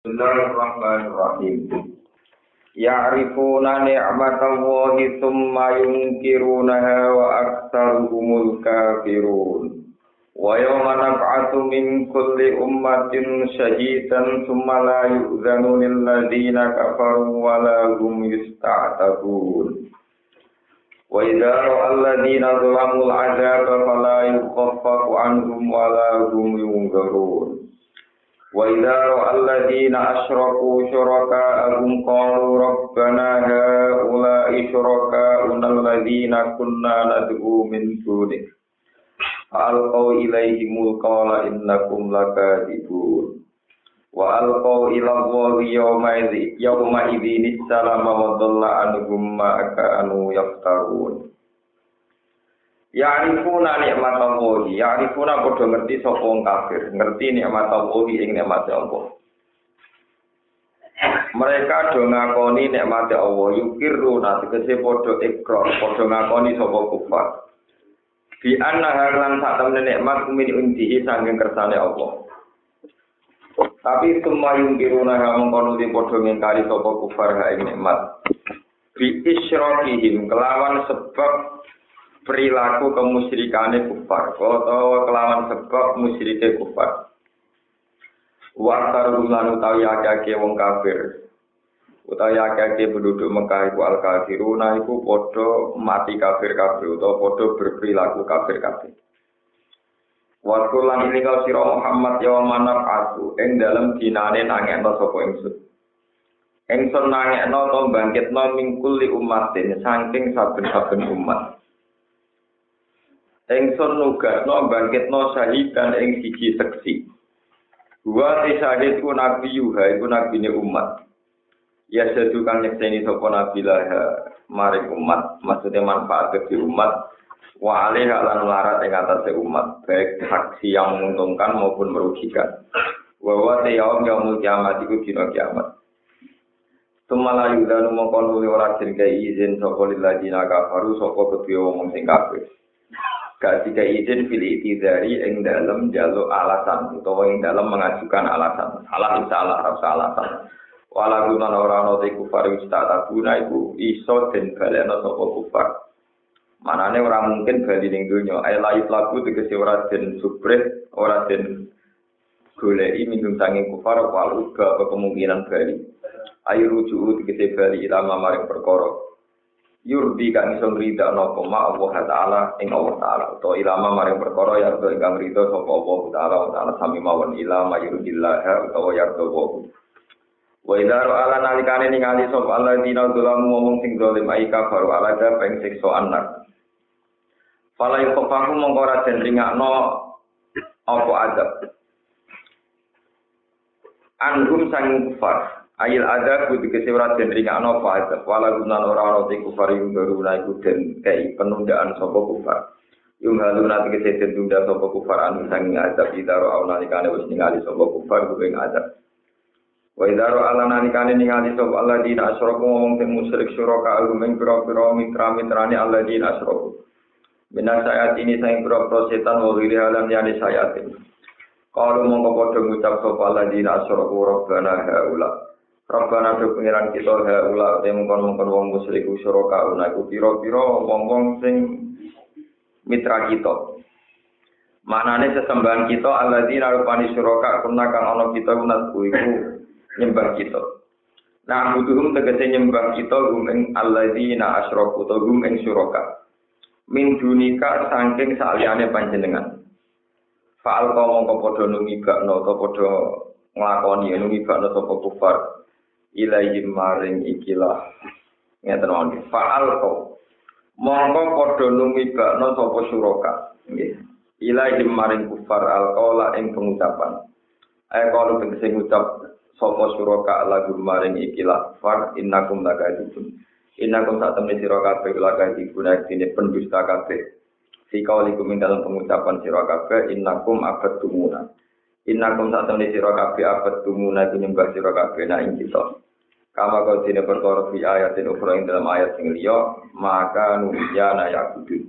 Bismillahirrahmanirrahim. Ya'rifuna ni'matallahi tsumma yunkirunaha wa aktsaruhumul kafirun. Wa yawma nab'atsu min kulli ummatin syahidan tsumma la yu'dzanu lil ladzina kafaru wa la hum yusta'tabun. Wa idza ra'al ladzina zalamul 'adzaba fala yukhaffafu 'anhum wa la hum yunzarun. Wa idza ra'al ladzina asyraku syuraka'ahum qalu rabbana haula'i syuraka'una alladzina kunna nad'u min dunik fa'alqaw ilaihimul qawla innakum lakadzibun wa alqaw ila Allahi yawma idzin salama wa dhalla anhum ma kanu yaftarun. Ya'rifuna ni'matallahi, ya'rifuna padha ngerti sapa wong kafir, ngerti nikmatallahi ing nikmate Allah. Mereka do ngakoni nikmate Allah, yukiruna tegese padha ikrar, padha ngakoni sapa kufar. Bi anna lan sak temene nikmat min undihi saking kersane Allah. Tapi semua yukiruna mengkono di padha ngingkari sapa kufar ha ing nikmat. Bi isyrokihim kelawan sebab perilaku kemusyrikane kufar atau kelawan sebab musyrike kufar. Wa tarumlan utawi akeh wong kafir utawi akeh penduduk Mekah iku al-kafiruna iku padha mati kafir-kafir utawa padha berperilaku kafir-kafir. Wa kulan ini kau sira Muhammad ya manaf aku ing dalem dinane nangekno sapa ingsun. Ingsun nangekno to bangkitno mingkuli umatin saking saben-saben umat. Engson nugasno bangkitno syahidan ing siji seksi. Wa syahid ku nabi yuha iku nabine umat. Ya sedu kang nyekseni sapa nabi lah maring umat, maksudnya manfaat bagi umat wa alih lan larat ing atase umat, baik saksi yang menguntungkan maupun merugikan. Wa wa yaumul kiamat iku dina kiamat. Tumala yudanu mongkon ora jenenge izin sapa lilladzina kafaru sapa kedue wong sing kafir. Ketika izin pilih itidari yang dalam jalur alasan atau yang dalam mengajukan alasan salah alasan walaupun orang noti kufar wisata guna itu iso dan balena sopo kufar manane orang mungkin bali ning donya ayat lagu tegese ora den subreh ora den goleki minum sanging kufar walu ga kemungkinan bali ayo rujuk tegese bali ilama maring perkara yurdi kang iso ngrida napa ma Allah taala ing Allah taala utawa ilama maring perkara ya ing kang ngrida sapa Allah taala sami mawon ilama yurdillah utawa ya wa idza ra'ala nalikane ningali sapa alladzina dzalamu ngomong sing zalim ai kafir ala da peng siksa anak fala yufahu mongko ora den ringakno apa adab anhum sang kufar ayil ada kudu kesewara den ringakno apa wala gunan ora ana te kufar ing baru iku den kei penundaan sapa kufar yung haluna tegese den tunda sapa kufar anu sang adab idaro ana nalikane wis ningali sapa kufar kuwi adab wa idaro ala nalikane ningali sapa alladzina asyraku wong sing musyrik syuraka ing pira-pira mitra-mitrane alladzina asyraku minas sayat ini sang pira-pira setan wa halan yani sayatin kalau mongko padha ngucap sapa alladzina asyraku rabbana haula Rabbana do pengiran kita haula te mongkon-mongkon wong musyrik syuraka ana iku pira-pira wong-wong sing mitra kita. Manane sesembahan kita alladzina rupani syuraka kuna kang ana kita unat iku nyembah kita. Nah butuhum tegese nyembah kita gum ing alladzina asyraku to gum ing syuraka. Min dunika saking saliyane panjenengan. Fa'al mongko padha numibakno to padha nglakoni numibakno sapa kufar. Ilaihim maring ikilah ngeten mawon fa'al ko mongko padha numibakno sapa suraka nggih ilaihim maring kufar alqaula ing pengucapan kalau tegese ngucap sapa suraka lagu maring ikilah far innakum lakadzibun innakum satamne sira kabeh lakadzibun dene pendusta kabeh si kaulikum ing dalam pengucapan sira kabeh innakum abadumuna innakum satamne sira kabeh abadumuna nyembah sira kabeh na ing kita kama kau dene perkara fi ayatin ukhra ing dalam ayat sing liya maka nuyana yakudu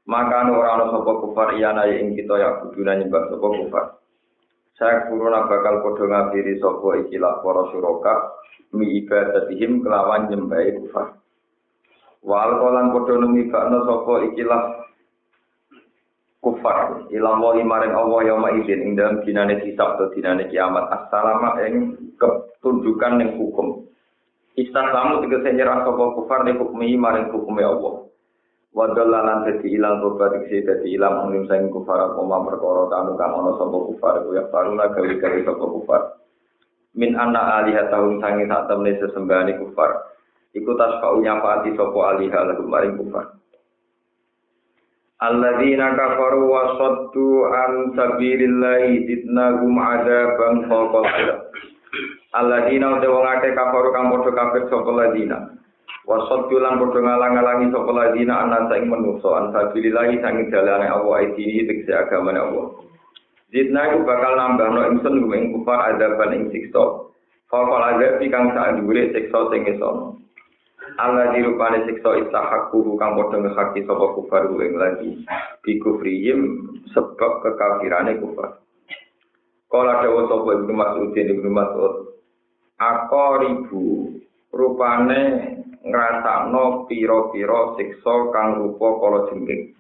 maka ora ana sapa kufar iyana ing kita yakuduna nyembah sapa kufar Saya kuruna bakal padha ngabiri sapa ikilah para suraka mi ibadatihim kelawan nyembahe kufar. Wal kolan padha numibakno sapa ikilah kufar ilang wa maring Allah yauma idzin ing dalem dinane hisab atau dinane kiamat assalama ing ketundukan ning hukum. Istaslamu tegese nyerah sapa kufar ning hukmi maring hukume Allah. Wadallalan dadi ilang tobat iki dadi ilang mung sing kufar koma perkara kanu kang ana sapa kufar kuwi faruna gawe-gawe sapa kufar min anna alihatahum sange sak temne sesembahane kufar iku tasfa'u nyafaati sapa aliha lagu maring kufar alladzina kafaru wa saddu an sabilillahi zidnahum adzaban fawqa adzab alladzina wong akeh kafaru kang padha kafir sapa ladina wasoddulan padha ngalang-alangi sapa ladina ana ing manungsa an sabilillah sange dalane Allah iki tegese agamane Allah. Zidna iku bakal nambahno ingsun ing kufar adaban ing siksa. Faqal azab kang sak dhuwure siksa sing isono. Allah dirupane siksa istahaqu kang padha ngehaki sapa kufar ing lagi. Bi kufrihim sebab kekafirane kufar. Kala dawuh sapa Ibnu Mas'ud aqaribu rupane ngrasakno pira-pira siksa kang rupa kala jengking.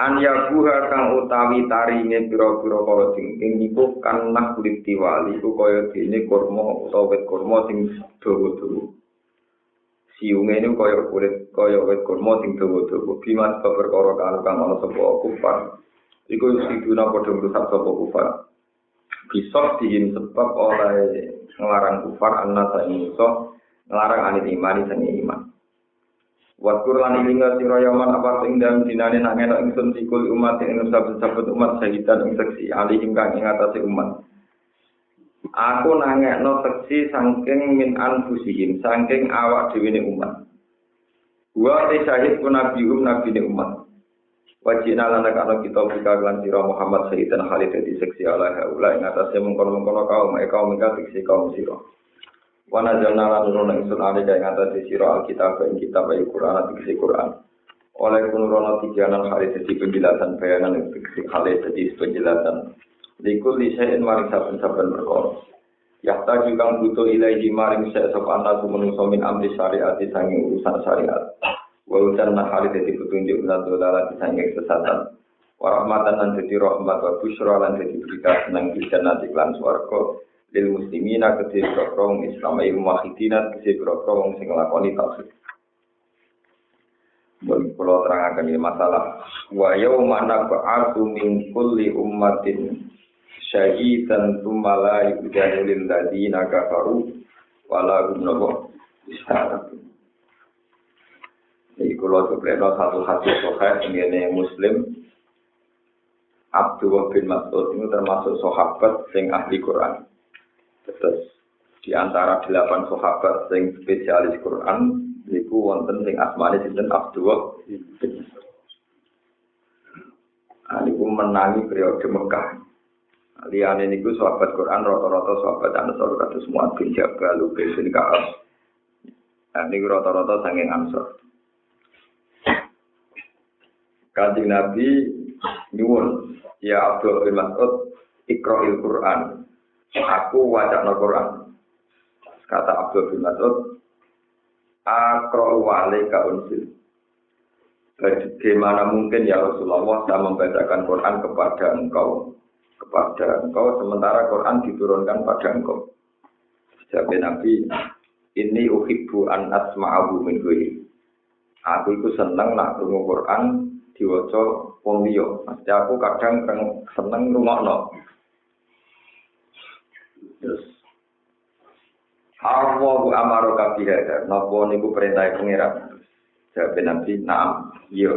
An yabuha kang utawi taringe pira-pira kala jengking niku kan nakulit diwali iku kaya dene kurma utawa wit kurma sing dawa-dawa. Siunge niku kaya kulit kaya wit kurma sing dawa-dawa. Bimas perkara kang ana sapa kufar. Iku siduna padha ngrusak sapa kufar. Bisa dihin sebab oleh nglarang kufar annasa ingso ngelarang anit imani sange iman. Waskur lan ilinga sira yaman apa sing dalem dinane nak enak ingsun sikul umat ing saben-saben umat sahidan ing seksi alihim kang ing atase umat. Aku nangekno seksi saking min anfusihim saking awak dhewe ne umat. Wa syahid ku nabine umat. Wajina lan ana kita lan sira Muhammad sahidan halid di seksi ala haula ing atase mengkono-mengkono kaum ingkang kaum sira. Wana jana lan ingsun ale kaya ngatasi sira alkitab ing kitab Al-Qur'an ati Qur'an. Oleh kunurono tijanan hari dadi penjelasan bayanan ing hale dadi penjelasan. Likul lisain maring saben-saben perkara. Yahta juga butuh ilahi maring sapa ana menungso min amri syariat sanging urusan syariat. Wa utan hari dadi petunjuk lan dolalah sanging sesatan. Wa rahmatan lan dadi rahmat wa busyra lan dadi berita senang jannah iklan swarga. Lil muslimina kedhe prong Islam ilmu muwahhidina kedhe prong sing nglakoni tauhid. Mun kula terangaken iki masalah wa yauma nab'atsu min kulli ummatin syahidan tsumma la yujadu lil ladina kafaru wala hum bisyarah. Iki kula coba satu hadis sahih ngene Muslim Abdullah bin Mas'ud itu termasuk sahabat sing ahli Quran. Terus di antara 8 sahabat sing spesialis Quran niku wonten sing asmane sinten Abdullah bin Mas'ud. Niku menangi periode Mekah. Liyane niku sahabat Quran rata-rata sahabat Ansor kados Mu'adz bin Jabal, Ubay bin Ka'ab. Niku rata-rata saking Ansor. Kanjeng Nabi nyuwun, ya Abdullah bin Mas'ud, Iqra'il Quran. Aku wacana Quran. Kata Abdul bin Mas'ud, Aqra'u alaika unsil. Bagaimana mungkin ya Rasulullah saya membacakan Quran kepada engkau sementara Quran diturunkan pada engkau. Jawab Nabi, ini uhibbu an asma'ahu min ghairi. Aku itu seneng nak krungu Quran diwaca wong liya. Mesti aku kadang seneng ngrungokno. Terus Allahu amaroka bihada, napa niku perintah pangeran? Jawab Nabi, "Na'am." Iya.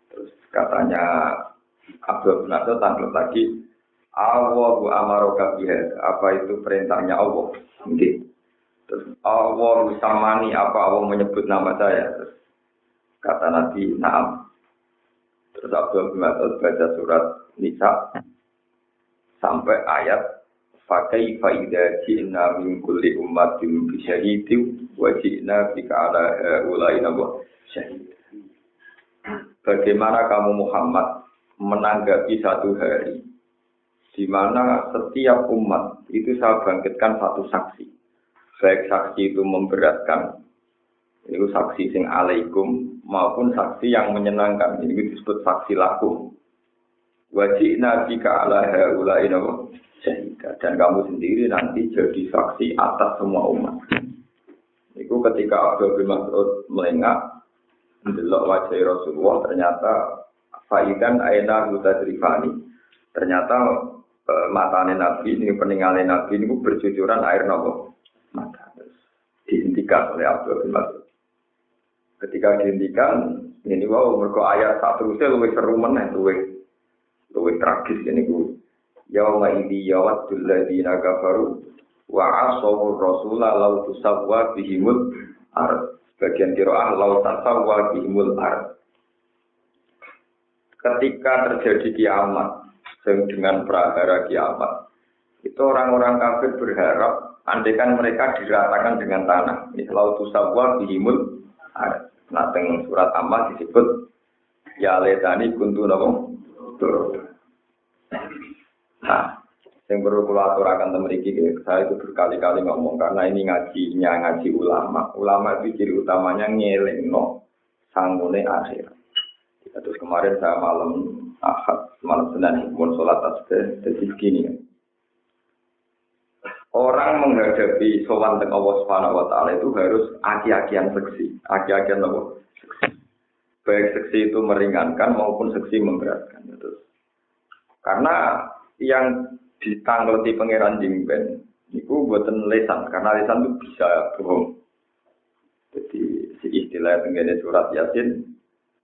Terus katanya Abdul bin Mas'ud tanglet lagi, Allahu amaroka bihada, apa itu perintahnya Allah? Nggih. Terus Allah samani apa Allah menyebut nama saya? Terus kata Nabi, "Na'am." Terus Abdul bin Mas'ud baca surat Nisa sampai ayat Fakai faida ji'na min kulli ummatin bi syahidin wa ji'na bika ala ulai nabwa syahid. Bagaimana kamu Muhammad menanggapi satu hari di mana setiap umat itu saya bangkitkan satu saksi. Baik saksi itu memberatkan, itu saksi sing alaikum, maupun saksi yang menyenangkan. Ini disebut saksi lakum. Wajib nabi ka'ala haulai syahidah. Dan kamu sendiri nanti jadi saksi atas semua umat. Itu ketika Abdul bin Mas'ud melengak, mendelok wajah Rasulullah, ternyata faidan aina hutadrifani. Ternyata matane Nabi, ini peninggalan Nabi ini bercucuran air nopo. Maka dihentikan oleh Abdul bin Mas'ud. Ketika dihentikan, ini mergo ayat sak terusé luwih seru meneh, luwih tragis ini ku. Yauma idzi yawaddul ladzina kafaru wa asaw rasula law tusawwa bihimul ard. Bagian qiraah law tasawwa bihimul ard. Ketika terjadi kiamat dengan prahara kiamat, itu orang-orang kafir berharap andaikan mereka diratakan dengan tanah. Law tusawwa bihimul ard. Nah, teng surat Amma disebut ya letani kuntu napa. Nah, yang perlu kula aturaken ten mriki saya itu berkali-kali ngomong karena ini ngaji ulama. Ulama itu ciri utamanya ngelingno sanggune akhirat. Terus kemarin saya malam Senin pun sholat tasbih jadi begini. Orang menghadapi sowan dengan Allah Subhanahu wa taala itu harus aki-akian seksi. Aki-akian apa? Seksi. Baik seksi itu meringankan maupun seksi memberatkan. Terus karena yang ditangleti pangeran Jingben niku mboten lesan karena lesan itu bisa bohong. Jadi si istilah tengene surat Yasin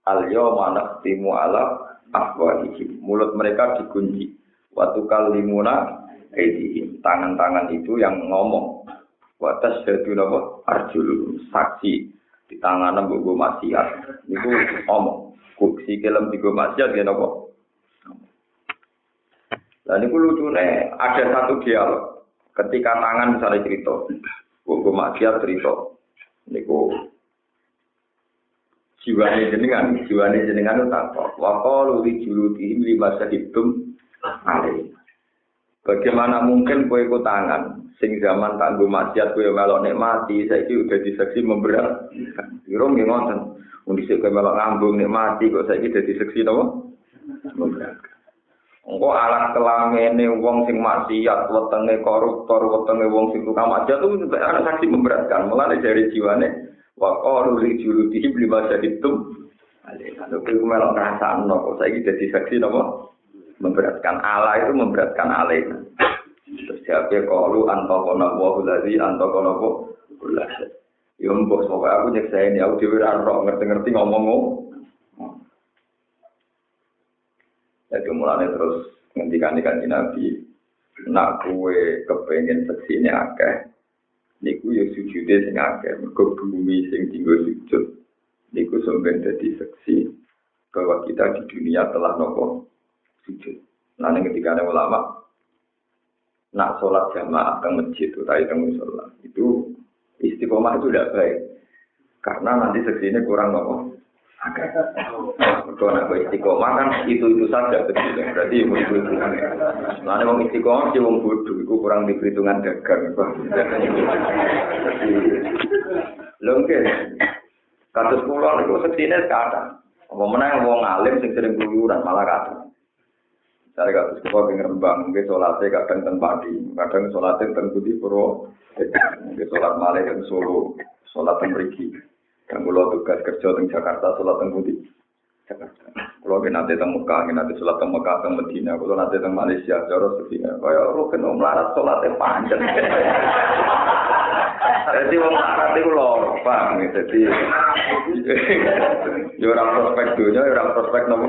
al-yawma nakhtimu ala afwahihim. Mulut mereka dikunci. Wa tukallimuna aydihim. Tangan-tangan itu yang ngomong. Wa tasyhadu lahu arjuluhum. Saksi di tangan mbok maksiat. Niku ngomong. Kuksi kelem digo maksiat ya napa? Lah niku lucune ada satu dialog. Ketika tangan misalnya cerita, mbok maksiat cerita. Niku jiwane jenengan itu takut. Wa qalu li juludihim lima syahidtum alaihi. Bagaimana mungkin kowe ikut tangan sing zaman tak nggo maksiat kowe melok nikmati saiki udah diseksi memberat. Irung nggih ngoten. Wong dhisik kowe melok ngambung nikmati kok saiki dadi seksi napa? Memberat. Engko alat kelamene wong sing maksiat, wetenge koruptor, wetenge wong sing tukang maksiat itu ana saksi memberatkan. Mulane dari jiwane wa qalu li juludihim lima syahidtum alaihi. Lha kowe melok ngrasakno kok saiki dadi saksi napa? Memberatkan Allah itu memberatkan alaina. Terus siapa qalu antaqana wa allazi antaqana kullu syai. Yo mbok sok aku nyeksain ya aku dhewe ora ngerti-ngerti ngomong. Jadi mulane terus ngendikane Kanjeng Nabi, nak kowe kepengin seksine akeh, niku yo sujude sing akeh, mergo bumi sing dienggo sujud niku sampeyan dadi seksi bahwa kita di dunia telah nopo sujud. Nah, ketika ada ulama nak sholat jamaah ke masjid sholat itu istiqomah itu tidak baik karena nanti seksinya kurang nopo. Kalau nak istiqomah kan itu saja betul. Berarti itu. Nah, orang istiqomah si wong bodoh itu kurang diperhitungan dagang. Jadi, longke. Kados kula niku seksine kadang. Apa meneh wong alim sing sering keluyuran malah kadang. Saya kados kula ping Rembang, nggih salate kadang ten Pati, kadang salate ten Budi Puro, nggih salat malih ten Solo, salat ten mriki. Yang kula tugas kerja teng Jakarta salat teng Budi. Jakarta. Kula nate teng Mekah, nate salat teng Mekah teng Madinah, kula nate teng Malaysia, cara sedina. Kaya rukun melarat salate panjang. Jadi wong melarat iku loro, Pak. Dadi yo ora prospek dunya, yo ora prospek nopo.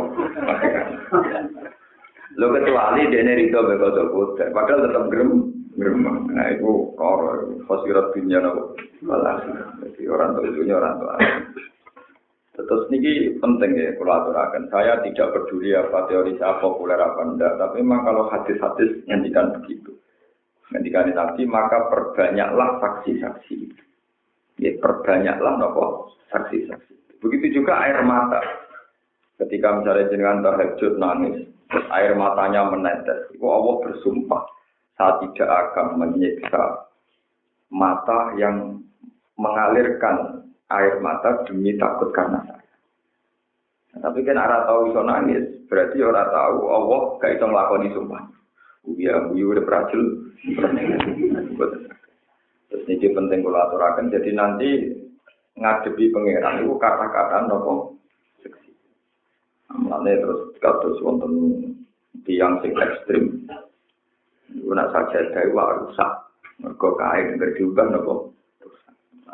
Lho kecuali dene rido beko dokter, padahal tetap grem. Nah itu orang fasirat dunia nopo. Malah, jadi orang tua dunia orang tua. Terus ini penting ya kalau aturakan. Saya tidak peduli apa teori saya populer apa enggak, tapi memang kalau hadis-hadis ngendikan begitu, ngendikan Nabi maka perbanyaklah saksi-saksi. Ya perbanyaklah nopo saksi-saksi. Begitu juga air mata. Ketika misalnya jenengan tahajud nangis, air matanya menetes. Itu Allah bersumpah, saya tidak akan menyiksa mata yang mengalirkan air mata demi takut karena saya. Tapi kan orang tahu iso nangis, berarti orang tahu Allah gak iso nglakoni sumpah. Uya udah berhasil. Terus ini penting kalau aturakan. Jadi nanti ngadepi pangeran itu kata-kata nopo seksi. Mulane terus kados wonten tiyang sing ekstrem. Iku nak sajadah iku rusak. Mergo kae diubah nopo.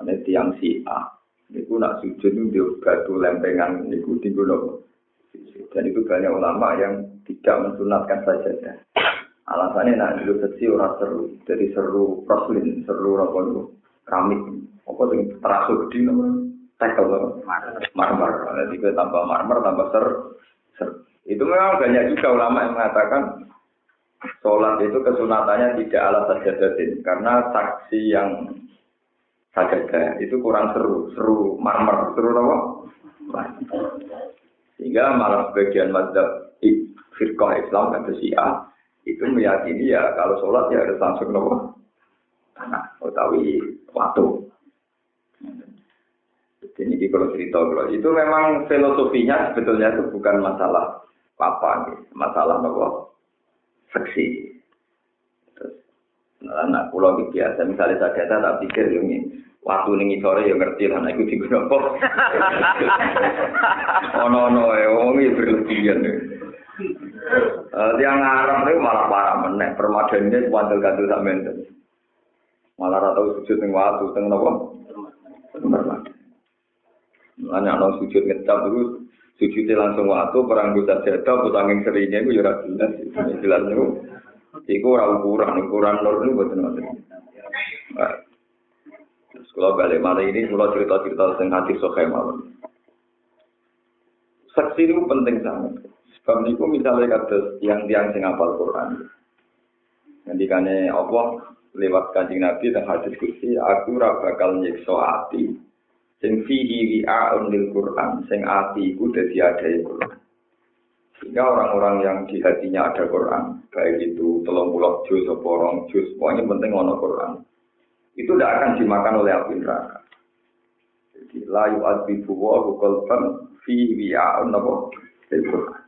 Ane tiyang si A. Niku nak sujud niku batu lempengan niku tinggu nopo. Dan itu banyak ulama yang tidak mensunatkan sajadah. Alasannya nak dulu seksi orang seru. Jadi seru proslin, seru apa itu keramik. Apa sing terasa gede namanya? Tekel marmer. Jadi kita tambah marmer, tambah ser. Itu memang banyak juga ulama yang mengatakan sholat itu kesunatannya tidak ala sajadatin. Karena saksi yang sajadah itu kurang seru marmer, seru apa? Sehingga malah sebagian mazhab firqah Islam dan Syiah itu meyakini ya kalau sholat ya harus langsung nopo tanah, utawi waktu. Jadi kalau cerita itu memang filosofinya sebetulnya itu bukan masalah apa, masalah nopo seksi. Terus anak pulau biasa misalnya saya tak pikir ini waktu ning sore ya ngerti lah nek iku digunakan apa. Ono iki berlebihan. Yang Arab itu malah parah menek permadaninya wantel-gantul sak menten. Malah ora tau sujud ning watu teng napa? Ana ana sujud ngecap itu sujudnya langsung watu perang dosa jatuh putanging serinya itu ya ora jelas. Jelas niku. Iku ora ukuran nur niku mboten wonten. Terus kalau balik malam ini kalau cerita-cerita tentang hadis sahih mawon. Saksi itu penting sangat. Sebab niku misalnya kados tiang-tiang sing hafal Quran. Ngendikane Allah lewat Kanjeng Nabi dan hadis kursi, aku ora bakal nyiksa ati sing fihi wi'a'un lil Quran, sing ati iku dadi adahe Quran. Sehingga orang-orang yang di hatinya ada Quran, baik itu 30 juz atau 2 juz, pokoknya penting ono Quran. Itu tidak akan dimakan oleh api neraka. Jadi la yu'adzibu wa qalban fi wi'a'un lil Quran.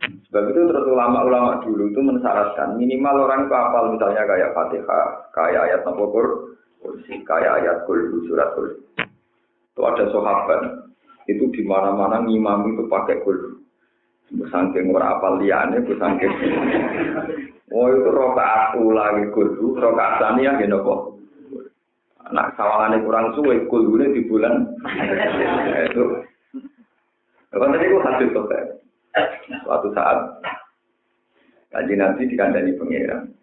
Sebab itu terus ulama-ulama dulu itu mensyaratkan minimal orang itu hafal misalnya kayak Fatihah, kayak ayat kursi, kayak ayat surat kursi. Itu ada sahabat itu di mana-mana ngimami itu pakai kursi. Saking ora apal liyane, saking. Oh itu rakaat lagi kursi, rakaat saniyah ya napa? Anak sawangane kurang suwe kulune di bulan. Itu. Kan tadi ku hadis kok. Suatu saat Kanjeng Nabi dikandani pangeran.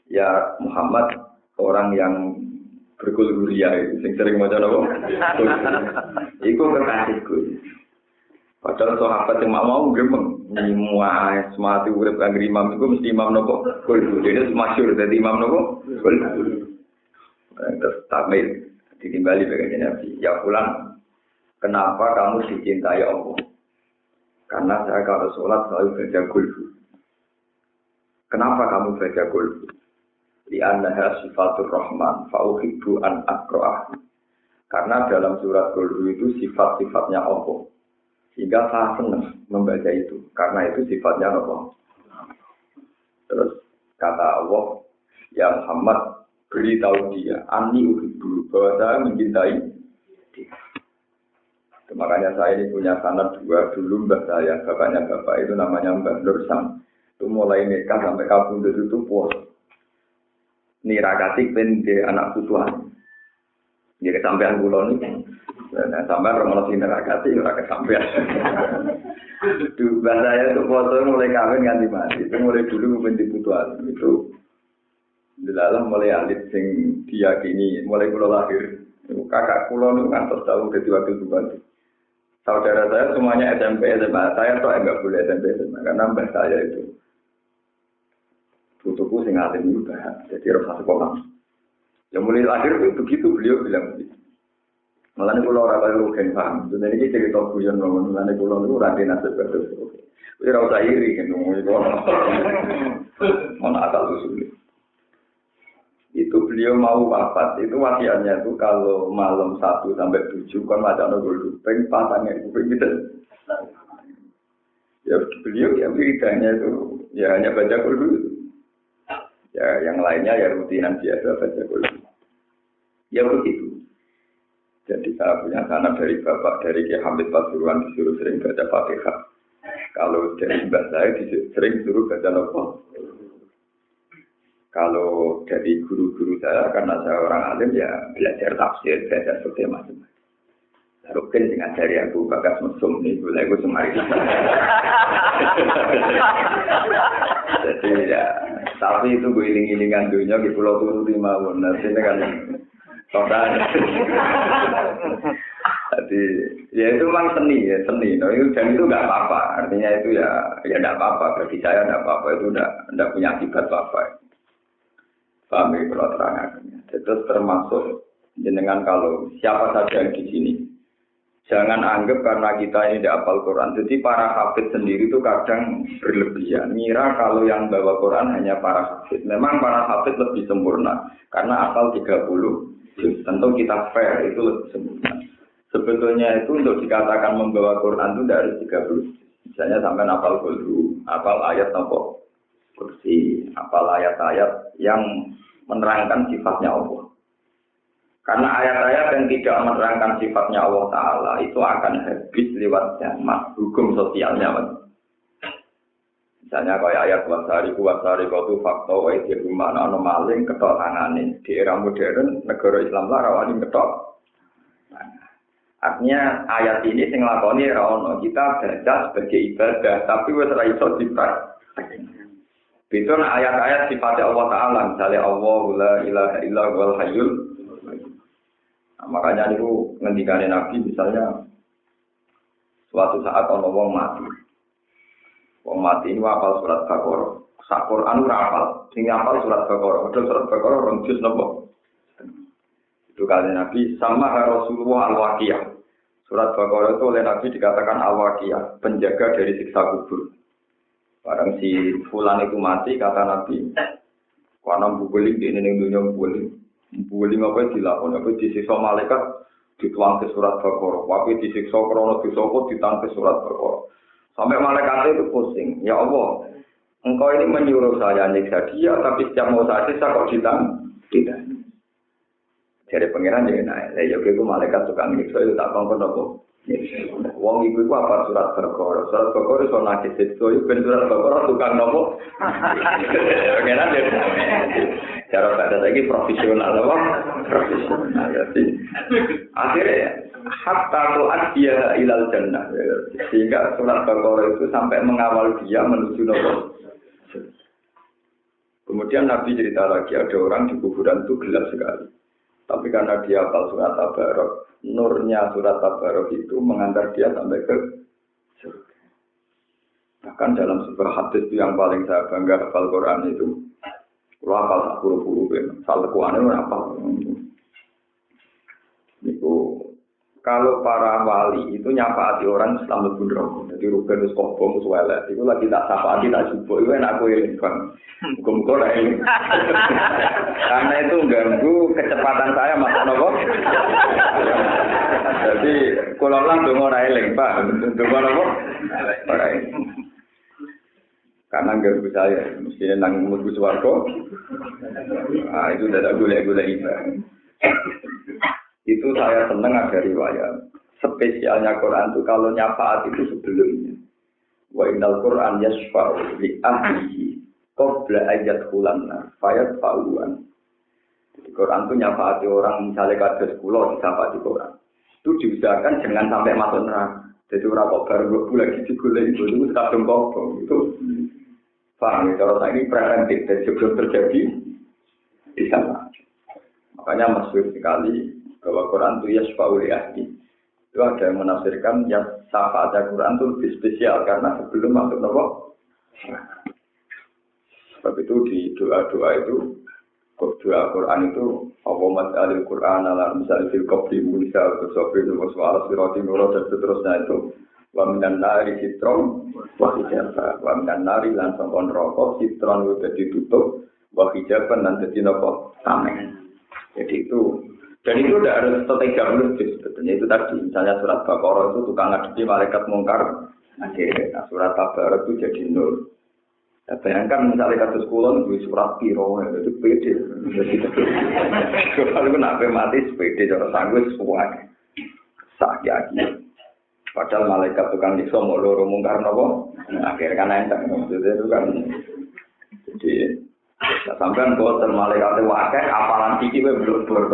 Ya Muhammad orang yang berkulhuria itu sing sering maca napa? Iku kekasihku. Padahal sahabat yang mau gremeng nyimua semati urip kang imam iku mesti imam napa? Kulhu. Dene masyhur dadi imam napa? Kulhu. Terus takmir ditimbali bagian Nabi. Ya pulang. Kenapa kamu dicintai Allah? Karena saya kalau sholat selalu baca kulhu. Kenapa kamu baca kulhu? Li'annaha sifatur rahman fa'uhibbu an akra'ah. Karena dalam surat kulhu itu sifat-sifatnya Allah. Sehingga saya senang membaca itu. Karena itu sifatnya Allah. Terus kata Allah, ya Muhammad, beritahu dia, Ani uhibbu, bahwa saya mencintai dia. Makanya saya ini punya sanad 2 dulu mbah saya, bapaknya bapak itu namanya Mbah Nur Sam. Itu mulai nikah sampai kabundut itu puas. Nirakati pende anak putuan. Jadi kesampean kula niki. Nah, sampean romono sing nirakati ora kesampean. Itu mbah saya itu foto mulai kawin nganti mati. Itu mulai dulu pende putuan. Itu delalah mulai alit sing diyakini mulai kula lahir. Kakak kula niku ngantos tahu dadi wakil bupati. Saudara saya semuanya SMP, SMA. Saya tuh enggak boleh SMP, SMA. Karena mbak saya itu tutuku sing alim juga. Jadi rasa sekolah. Yang mulai lahir itu begitu beliau bilang begitu. Mulane kula ora kaya rugen paham. Dene iki cerita guyon mawon, mulane kula niku ora dinasib terus. Ora usah iri kan ngomong itu. Mana akal usul. Itu beliau mau wafat, itu wasiatnya itu kalau malam 1 sampai 7 kan macam nongol peng pasangnya itu gitu. Ya beliau ya wiridanya itu ya hanya baca dulu. Ya yang lainnya ya rutinan biasa baca dulu. Ya begitu. Jadi saya punya sanad dari bapak dari Ki Hamid Pasuruan disuruh sering baca Fatihah. Kalau dari mbak saya sering suruh baca apa? Kalau dari guru-guru saya, karena saya orang alim, ya belajar tafsir, belajar seperti macam-macam. Rukin dengan dari aku, bagas mesum nih, mulai aku semari. Jadi ya, tapi itu gue iling-ilingan dunia, di pulau Turu Timawon, nanti kan total. Jadi ya itu memang seni ya seni. No, dan itu nggak apa-apa. Artinya itu ya nggak apa-apa. Bagi saya nggak apa-apa itu nggak punya akibat apa-apa. Paham ya kalau terangkan. Terus termasuk dengan kalau siapa saja yang di sini, jangan anggap karena kita ini tidak hafal Quran. Jadi para hafid sendiri itu kadang berlebihan. Mira kalau yang bawa Quran hanya para hafid. Memang para hafid lebih sempurna karena hafal 30. Tentu kita fair itu lebih sempurna. Sebetulnya itu untuk dikatakan membawa Quran itu dari 30. Misalnya sampai hafal dulu, hafal ayat apa? Kursi, hafal ayat-ayat yang menerangkan sifatnya Allah. Karena ayat-ayat yang tidak menerangkan sifatnya Allah Ta'ala itu akan habis lewat zaman hukum sosialnya. Misalnya kayak ayat wasari itu fakta wa itu mana maling ketok tangane. Di era modern negara Islam lah rawani ketok. Artinya ayat ini sing lakoni ora ono kita baca sebagai ibadah tapi wis ora iso dipraktekkan. Betul ayat-ayat sifatnya Allah Ta'ala, misalnya Allah la ilaha illa wal hayyul. Nah, makanya itu ngendikane Nabi misalnya suatu saat ono wong mati. Wong mati ini hafal surat Baqarah. Sak Quran ora hafal, sing hafal surat Baqarah. Padahal surat Baqarah rong juz napa? Itu kali Nabi sama Rasulullah Al-Waqiyah. Surat Baqarah itu oleh Nabi dikatakan Al-Waqiyah, penjaga dari siksa kubur. Barang si fulan itu mati, kata Nabi, karena bukuling di ini dunia bukuling apa dilakukan, apa disiksa malaikat dituang ke surat Baqarah, tapi disiksa krono disoko dituang ke surat Baqarah. Sampai malaikat itu pusing, ya Allah, engkau ini menyuruh saya nyiksa dia, tapi setiap mau saya siksa kok tidak. Jadi pengiran jadi naik, ya itu malaikat tukang nyiksa itu tak kongkong apa. Wong iku apa surat Baqarah. Surat Baqarah iso nakis itu ben surat Baqarah tukang nopo. Pengenan ya. Cara baca lagi profesional apa? Profesional ya sih. Akhirnya hatta tu'ad dia ilal jannah. Sehingga surat Baqarah itu sampai mengawal dia menuju nopo. Kemudian Nabi cerita lagi ada orang di kuburan itu gelap sekali. Tapi karena dia hafal surat Tabarok, nurnya surat Tabarok itu mengantar dia sampai ke surga. Bahkan dalam sebuah hadis itu yang paling saya bangga hafal Quran itu, kalau hafal 10 salah kuannya berapa? Itu kalau para wali itu nyapaati orang Islam lebih rokok. Jadi rugen wis kobong wis welek. Itu lagi tak sapaati tak jupuk. Itu enak aku eling bang. Muga-muga lah ini. Karena itu ganggu kecepatan saya mas nopo. Jadi kalau lang dongo ora eling pak. Dongo nopo? Ora eling. Karena ganggu saya. Mestinya nang mlebu swarga. Ah itu tidak gula-gula ibadah. Itu saya senang ada riwayat. Spesialnya Quran itu kalau nyafaat itu sebelumnya. Wa innal Quran yashfa'u li ahlihi qabla ayat hulanna fayat fa'uan. Quran itu nyafaati orang misalnya kados kula disyafaati Quran. Itu diusahakan jangan sampai masuk neraka. Jadi orang kok baru lagi digoleki itu kadung kok itu. Paham ya, kalau ini preventif dan sebelum terjadi di sana. Makanya masyhur sekali bahwa Quran itu yashfa'u li ahli. Itu ada yang menafsirkan ya syafaat Quran itu lebih spesial karena sebelum masuk neraka. Sebab itu di doa-doa itu Kedua Quran itu awamat al-Quran ala misalnya fil qabli Musa atau Sofir atau soal sirati nurut dan seterusnya itu wa minan nari sitron wa hijaba wa minan nari lan sangkon rokok sitron udah ditutup wa hijaban dan jadi nopo tameng. Jadi itu dan itu udah harus strategi sebetulnya itu tadi misalnya surat Baqarah itu tukang ngadepi malaikat mungkar akhirnya surat Tabarak itu jadi nur. Ya, bayangkan misalnya kasus kulon di surat piro itu pede. Kalau nak mati sepede cara sanggup suwak sakit. Padahal malaikat tukang nyiksa mau loro mungkar nopo. Akhirnya kan enteng itu kan. Jadi sampean boten malaikat wae apalan iki wae blur-blur.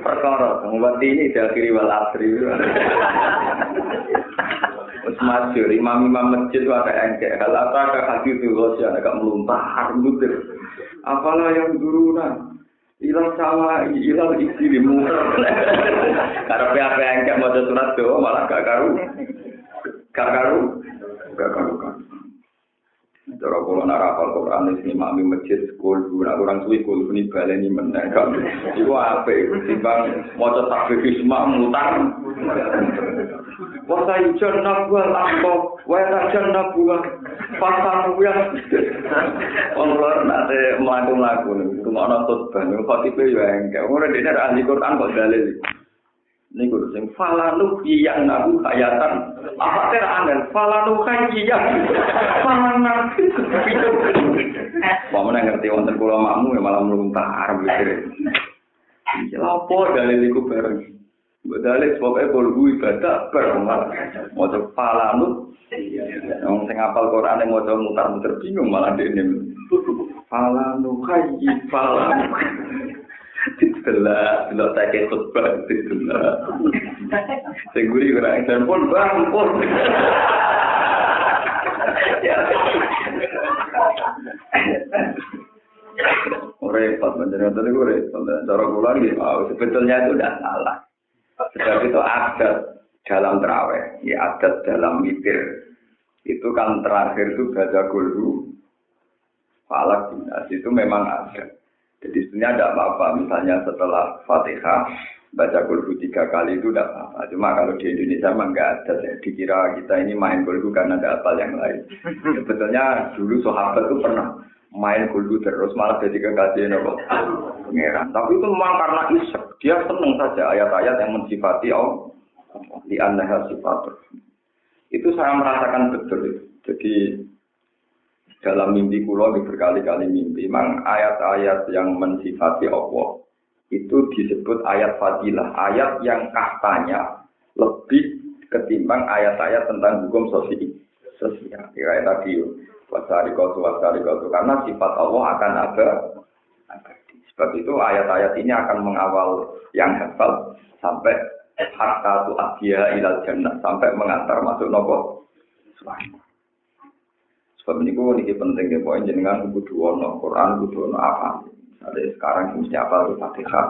Perkara ngomong ini diakhiri wal asri. Masyur, imam-imam masjid itu ada engkek. Hal apa hadis itu Rasul agak meluntah, muter. Apalah yang duruna, ilang sama, ilang isi limu. Karena apa engkek mau surat doa malah gak karu. Cara kalau narapal Quran ini imam masjid sekolah, orang suwi sekolah ini baleni menang. Itu apa? Timbang mau takbir isma mutar. Wasa ijon nabual akto, wasa ijon nabual pasang ya. Orang nanti melaku nih, cuma nonton banyak khotibah yang enggak. Orang ini ada ahli Quran kok dalil. Ini guru sing falanu yang nabu hayatan. Apa terangan falanu kayyan. Falanu. Mau ngerti wonten kula makmu malah mlumpah mikir. Ya apa dalil iku bareng. Dalil pokoke kulo ibadah bareng. Maca falanu. Wong sing hafal Qur'ane maca mutar-muter bingung malah dene. Falanu kayyi falanu. Itulah, tidak tak ketut banget itulah. Seguri orang telepon bangkut. Repot menjadi tadi gue repot. Cara pulang gitu, sebetulnya itu tidak salah. Sebab itu adat dalam terawih, ya adat dalam witir. Itu kan terakhir itu baca gulu, falak binas itu memang ada. Jadi sebenarnya tidak apa-apa, misalnya setelah Fatihah, baca kulhu 3 kali itu tidak apa-apa. Cuma kalau di Indonesia memang nggak ada, ya. Dikira kita ini main kulhu karena ada apa yang lain. Sebetulnya dulu sahabat itu pernah main kulhu terus, malah jadi kekasih nopo pangeran. Tapi itu memang karena isyak, dia senang saja ayat-ayat yang mensifati Allah. Di anha sifat. Itu saya merasakan betul itu. Jadi dalam mimpi kula berkali-kali mimpi, memang ayat-ayat yang mensifati Allah itu disebut ayat fadilah, ayat yang kastanya lebih ketimbang ayat-ayat tentang hukum sosial. Kira tadi wasarikotu karena sifat Allah akan ada. Sebab itu ayat-ayat ini akan mengawal yang hafal sampai hatta tu abiya ilal jannah, sampai mengantar masuk nopo surga. Sebab ini penting ya, poin jenengan kudu ono Quran, kudu ono apa. Misalnya sekarang mesti apa itu Fatihah.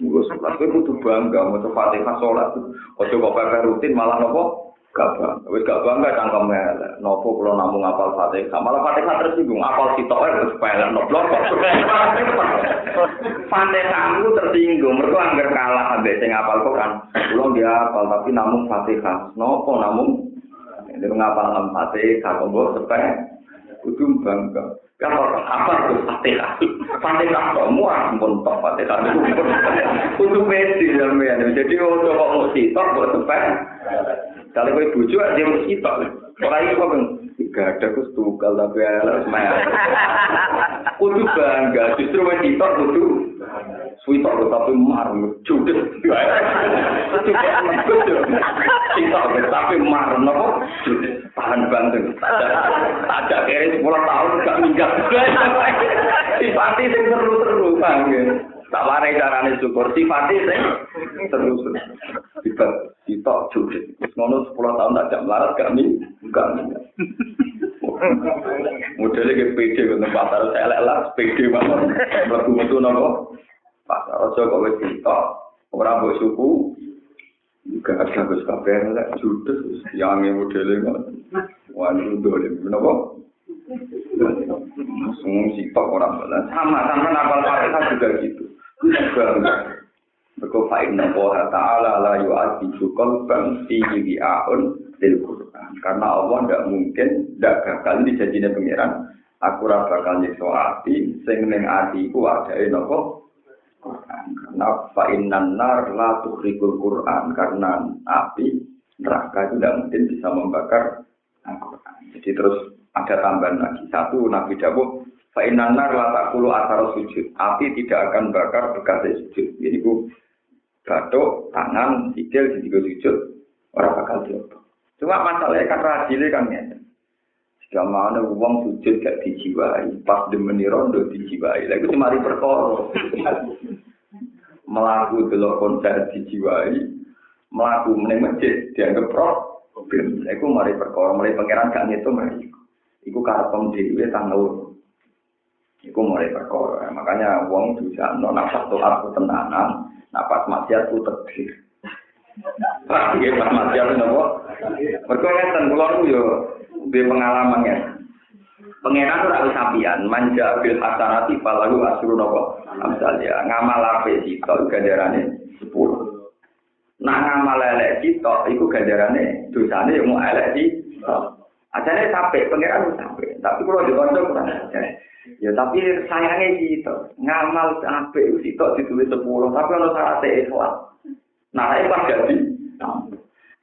Semua sholat itu kudu bangga, mau Fatihah sholat. Ojo kok pakai rutin malah nopo gak bangga. Wis gak bangga cangkemnya. Nopo kalau namung apal Fatihah, malah Fatihah tersinggung. Apal sitok harus supaya noblok. Fatihah itu tersinggung. Mereka anggar kalah ambek sing apal Quran. Belum dia apal tapi namung Fatihah. Nopo namung itu ngapal Fatihah kanggo supaya kudu bangga. Kalau apa itu Fatihah? Fatihah semua pun tok Fatihah itu kudu pede sampean. Jadi kok mau sitok kok supaya kalau kowe bojo dia mesti sitok. Ora iso kok gak ada kustugal tapi harus main. Kudu bangga, justru wis sitok kudu suwitok tapi marah judes. Sitok tapi marah nopo? Tahan banting. Ada kere 10 tahun gak minggat. Sifati sing seru-seru banget. Tak warai carane syukur sifati sing seru-seru. Sitok judes. Wis ngono 10 tahun tak jam larat gak minggat. Modele ke PD ke pasar elek lah PD banget. Mlebu-mlebu nopo? Pasar aja kok wis sitok. Ora mbok suku. Gak ada habis kabeh lek judes yang modele kok. Wah, itu dole menapa? Langsung sitok orang benar. Sama napal Fatihah juga gitu. Berko fa'inna Allah Ta'ala la yu'adibu qalban fihi bi'a'un lil Qur'an. Karena Allah tidak mungkin, tidak bakal dijadinya pengiran. Aku bakal nyiksa ati, sing ning atiku adae napa? Quran. Karena fa'innan nar la tukhrikul Qur'an. Karena api neraka itu tidak mungkin bisa membakar Al-Quran. Jadi terus ada tambahan lagi. Satu, Nabi dawuh fa'innan nar la taqulu athar sujud. Api tidak akan bakar bekas sujud. Jadi ku batuk, tangan, sikil, didigo sujud, orang bakal diopo. Cuma masalahnya kan rajile kan ya. Jika mana uang sujud gak dijiwai, pas demeni rondo dijiwai. Lah iku semari perkara. Melaku delok konser dijiwai, melaku meneng masjid dianggap problem. Lah iku mari perkara, mari pangeran gak ngitung mari. Iku karepem dhewe tanggal. Iku mari perkara. Makanya wong dusano nafas aku tenanan. Napas maksiat ku tegir. Pak, iki pas maksiat napa? Mergo ngeten kula niku yo duwe pengalaman ya. Pengenan ora usah sampeyan, manja bil hasanati falahu asrun napa? Amsalya. Ngamal apik sitok ganjarane 10. Nah ngamal elek sitok iku ganjarane dosane yo mau elek sitok. Ajane sampai pengenan sampai. Tapi kula dikonco kurang ajane. Ya tapi sayangnya gitu, ngamal sampai sitok ditulis 10, tapi ono syaratnya ikhlas. Nah, saya pas jadi,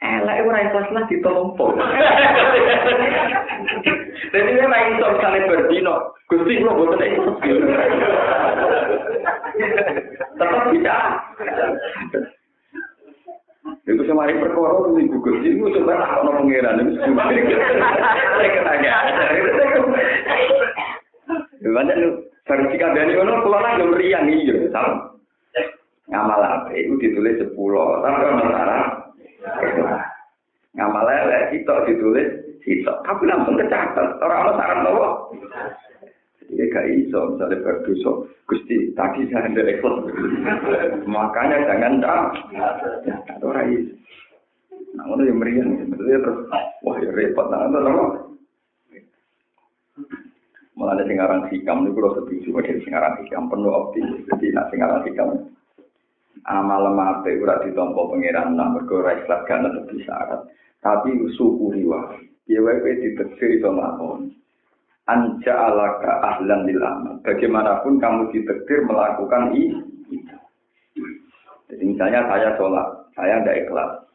elek ora ikhlas lah ditompo. Jadi dia main iso misalnya berdino, Gusti kula boten ikhlas. Tetap bisa. Itu semari perkara itu ibu Gusti itu sebenarnya ono pangeran itu. Saya ketanya. Banyak lu versi kadang ono keluar yo meriang iya, sama. Ngamal apa itu ditulis 10, tapi ono syarat. Ngamal elek sitok ditulis sitok, tapi langsung kecatat. Ora ono syarat nopo. Jadi gak iso misalnya berdosa, Gusti tadi saya ndak ikhlas. Makanya jangan dah. Ora iso. Nah, ono yo meriang sebetulnya terus wah ya repot nang ngono. Mulane sing aran hikam niku kula setuju wae sing aran hikam penuh optimis. Jadi nek sing aran hikam amal mate ora ditampa pangeran nang mergo ora ikhlas kan tetep syarat. Tapi syukuri wae. Piye wae kowe ditektir iso nglakoni. Anja alaka ahlan lil amal. Bagaimanapun kamu ditektir melakukan itu. Jadi misalnya saya sholat, saya tidak ikhlas.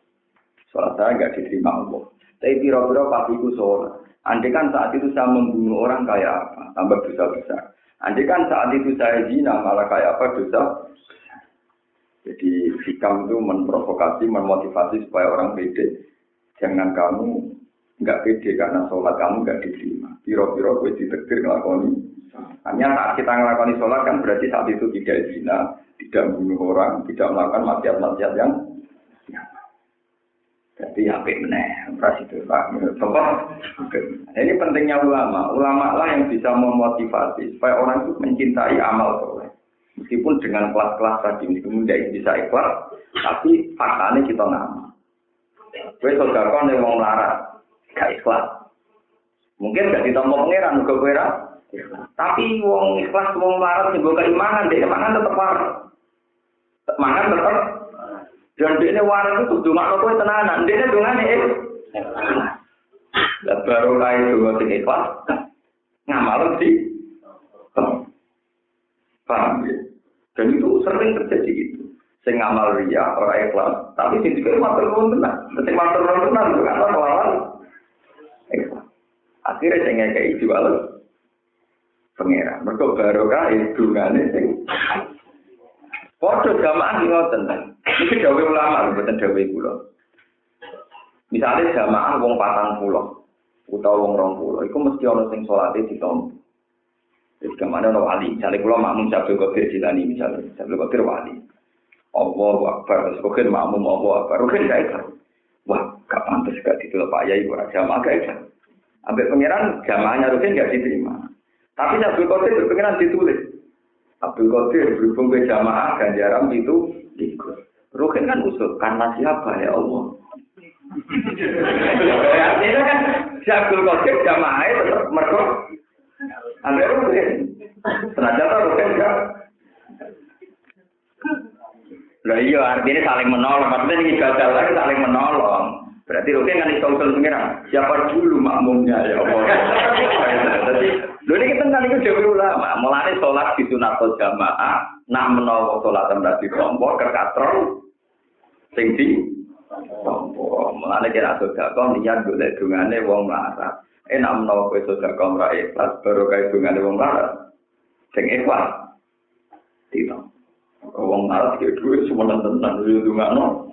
Sholat saya nggak diterima Allah. Tapi pira-pira pastiku sholat. Andai kan saat itu saya membunuh orang kayak apa, tambah dosa besar. Andai kan saat itu saya zina, malah kayak apa dosa besar. Jadi hikam itu memprovokasi, memotivasi supaya orang pede. Jangan kamu nggak pede karena sholat kamu nggak diterima. Piro-piro gue ditektir ngelakoni. Hanya saat kita ngelakoni sholat kan berarti saat itu tidak zina, tidak membunuh orang, tidak melakukan maksiat-maksiat yang jadi apik meneh, operasi itu Pak. Ini pentingnya ulama. Ulama lah yang bisa memotivasi supaya orang itu mencintai amal soleh. Meskipun dengan kelas-kelas tadi itu tidak bisa ikhlas, tapi faktanya kita ngamal. Kowe sedekah nek wong melarat, gak ikhlas. Mungkin gak ditampa pangeran uga kowe ra. Tapi wong ikhlas wong melarat sing keimanan, dia mangan tetep waras. Mangan tetep. Dan dia waras itu dongakno kowe tenanan, dia dongane ikhlas. Lah baru kae donga sing ikhlas. Ngamal sih. Paham ya? Dan itu sering terjadi gitu. Sing ngamal riya ora ikhlas, tapi sing dikira matur nuwun tenan. Sing matur nuwun tenan kok ana kelawan ikhlas. Akhire sing ngekeki jual pangeran. Mergo barokah dungane sing padha jamaah ngoten. Iki dawuh ulama mboten dawuh kula. Misale jamaah wong 40 utawa wong 20, iku mesti ana sing salate ditampa. Jadi kemana ono wali, misalnya kalau makmum Abdul Qadir Jilani misalnya, Abdul Qadir wali. Allahu Akbar, sebagian makmum Allahu Akbar, mungkin gak ikhlas. Wah, gak pantas gak ditulis Pak Yai, orang jamaah gak ikhlas. Ambil pengiran, jamaahnya mungkin gak diterima. Tapi Abdul Qadir berpengiran ditulis. Abdul Qadir berhubung ke jamaah, ganjaran itu ikut. Rukin kan usul, karena siapa ya Allah? Artinya kan si Abdul Qadir jamaahnya tetap mereka Angger rugen. Senajan ta rugen enggak. Lah iya artinya saling menolong. Maksudnya ini ibadah lagi saling menolong. Berarti rugen kan iso usul pengiran. Siapa dulu makmumnya ya Allah. Jadi lho iki tenan iku dhewe ulama. Mulane salat disunatul jamaah, nak menawa salat ora ditompo kekatrol sing di tompo. Mulane kira sedekah niat golek dungane wong melarat. Enak menawa kowe sedekah ora ikhlas baru kae dungane wong melarat. Sing ikhlas ditompo. Wong melarat iki duwe semono tenan yo dungano.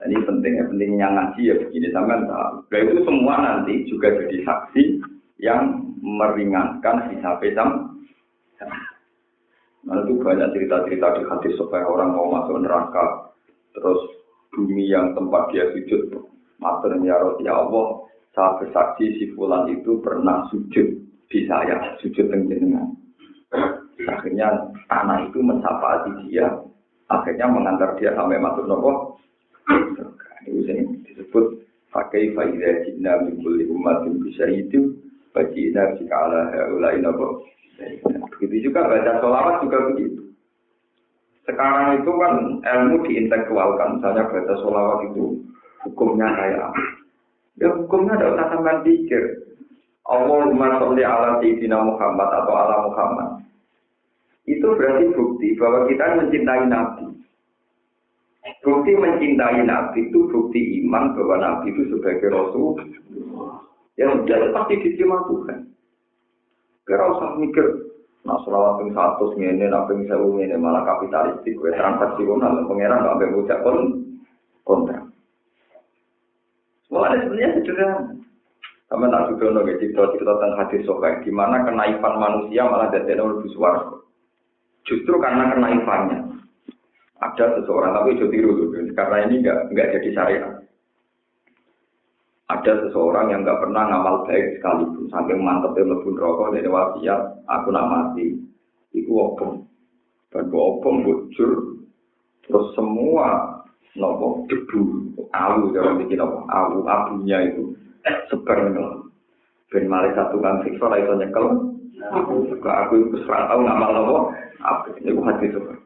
Ini pentingnya ngaji ya begini sampean tahu. Nah, itu semua nanti juga jadi saksi yang meringankan hisab-hisab. Nah itu banyak cerita-cerita di hadis supaya orang mau masuk neraka. Terus bumi yang tempat dia sujud, maternya ya Allah, saya bersaksi si fulan itu pernah sujud di saya, sujud dengan. Akhirnya tanah itu mensafaati dia, akhirnya mengantar dia sampai masuk neraka. Itu disebut pakai faidah jinna min kulli ummatin bisyahidin fajina jika ala haulai nabo. Begitu juga baca sholawat juga begitu. Sekarang itu kan ilmu diintelektualkan, misalnya baca sholawat itu hukumnya kayak apa? Ya hukumnya tidak usah sampai pikir. Allahumma sholli ala sayyidina Muhammad atau ala Muhammad. Itu berarti bukti bahwa kita mencintai Nabi. Bukti mencintai Nabi itu bukti iman bahwa Nabi itu sebagai Rasul yang sudah pasti diterima Tuhan. Kira usah mikir, nah selawat yang 100 ngene, apa yang 1000 ngene malah kapitalistik, transaksional, pengeran nggak ambil ucap kontrak. Semuanya sebenarnya sederhana. Sama tak juga nggak cerita tentang hadis sokai, di mana kenaifan manusia malah jadi lebih suara. Justru karena kenaifannya. Ada seseorang, tapi itu tiru dulu, karena ini nggak jadi syariat. Ada seseorang yang nggak pernah ngamal baik sekalipun, saking mantepnya mlebu neraka dari wasiat, aku nak mati, itu opong, dan opong bocor, terus semua nopo debu, awu jangan bikin apa, awu abunya itu sebar ngelam. Ben malih satu kan siksa lah itu nyekel, aku itu serah tahu ngamal apa, itu hati sebar.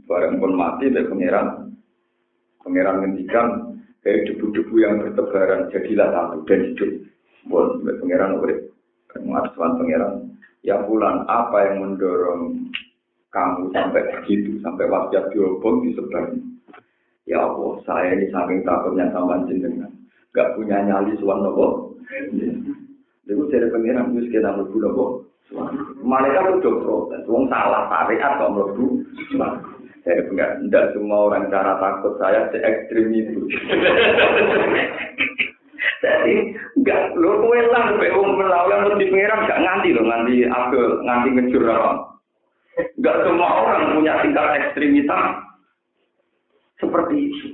Barang pun mati dari pangeran ngendikan kayak debu-debu yang bertebaran jadilah satu dan hidup. Pun pangeran urip, mengadukan pangeran. Ya bulan apa yang mendorong kamu sampai begitu, sampai wasiat diobong disebar? Ya Allah, saya ini saking takutnya sama jenengan, nggak punya nyali suan nopo. Lalu dari pangeran itu sekitar mlebu nopo. Malaikat itu protes, wong salah syariat kok mlebu. Saya enggak semua orang cara takut saya se-ekstrim itu. Jadi enggak lo kowe lah wong melawan mesti pengiran enggak nganti lo nganti ngejur apa. Enggak semua orang punya tingkat ekstremitas seperti itu.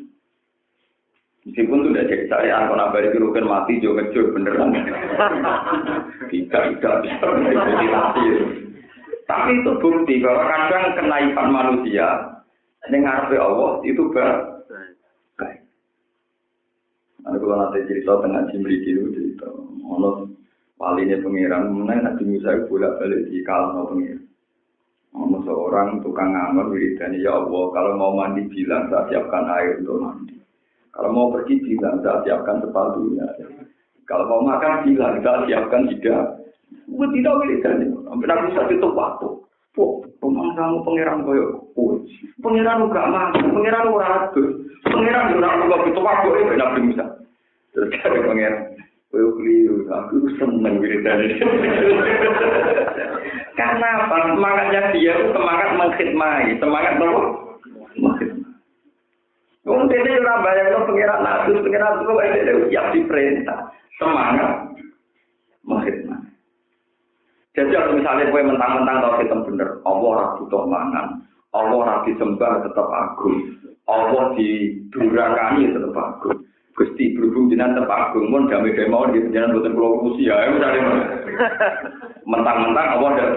Meskipun sudah jadi saya kalau nabari rugen mati jo ngejur beneran. Tidak tapi itu bukti bahwa kadang kenaifan manusia yang ngarepe Allah itu baik. Ada kalau nanti cerita tengah Jimri dulu cerita, ono walinya pangeran, menang Nabi Musa bolak balik di kalang pangeran. Ono seorang tukang ngamal wiridani, ya Allah, kalau mau mandi bilang saya siapkan air untuk mandi. Kalau mau pergi bilang saya siapkan sepatunya. Kalau mau makan bilang saya siapkan hidangan. Gue tidak wiridani, Nabi Musa itu waktu. Pemangsamu pangeran koyo pangeran gak mampu, pangeran ora adus, pangeran ora kok itu waduh Nabi Musa. Terus kare pangeran, koyo kliru, aku seneng wiridane. Karena apa? Semangatnya dia itu semangat mengkhidmati, semangat apa? Mengkhidmati. Wong dene ora bayangno pangeran adus, pangeran kok dene siap diperintah, semangat mengkhidmati. Jadi kalau misalnya gue mentang-mentang tahu kita bener, Allah ora butuh mangan, Allah ora disembah tetap agung, Allah didurakani tetap agung. Gusti berhubung jenengan tetap agung, mun damai mau di jenengan boten kula urusi ya, misalnya mentang-mentang Allah ndak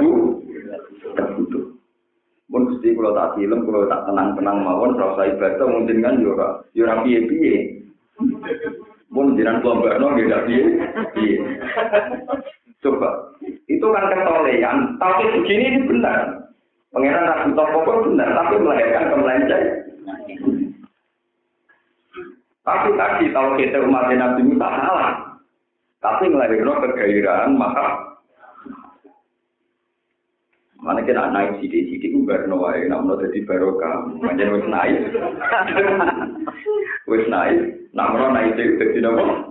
butuh. Mun Gusti kula tak film, kula tak tenang-tenang mawon, ora usah ibadah mungkin kan yo ora piye-piye. Mun pun jiran kelompokno nggih piye. Coba. Itu kan ketolehan, tapi begini ini benar. Pangeran tak butuh pokok benar, tapi melahirkan kemelenceng. Tapi tadi kalau kita umat Nabi Musa salah, tapi melahirkan kegairahan maka mana kita naik sidik-sidik barno wae nak menawa dadi barokah. Pancen wis naik. Wis naik, nak menawa naik dadi napa?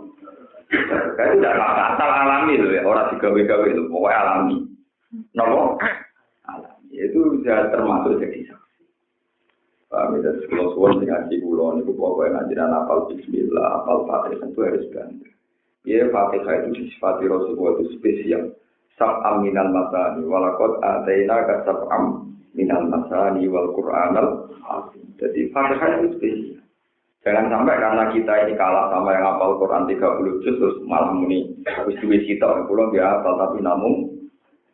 Kan tidak asal alami loh ya, orang digawe-gawe itu pokoknya alami. Napa? Alami. Itu sudah termasuk jadi saksi. Pak Mida sekolah suwon sing ngaji kula niku pokoke ngajian hafal bismillah, hafal Fatihah itu harus banget. Ya Fatihah itu disifati Rasulullah itu spesial. Sab'am minal masani walaqad atainaka sab'am minal masani wal Qur'anal azim. Jadi Fatihah itu spesial. Jangan sampai karena kita ini kalah sama yang hafal Quran 30 juz terus malah muni wis duwe sitok kula nggih hafal tapi namung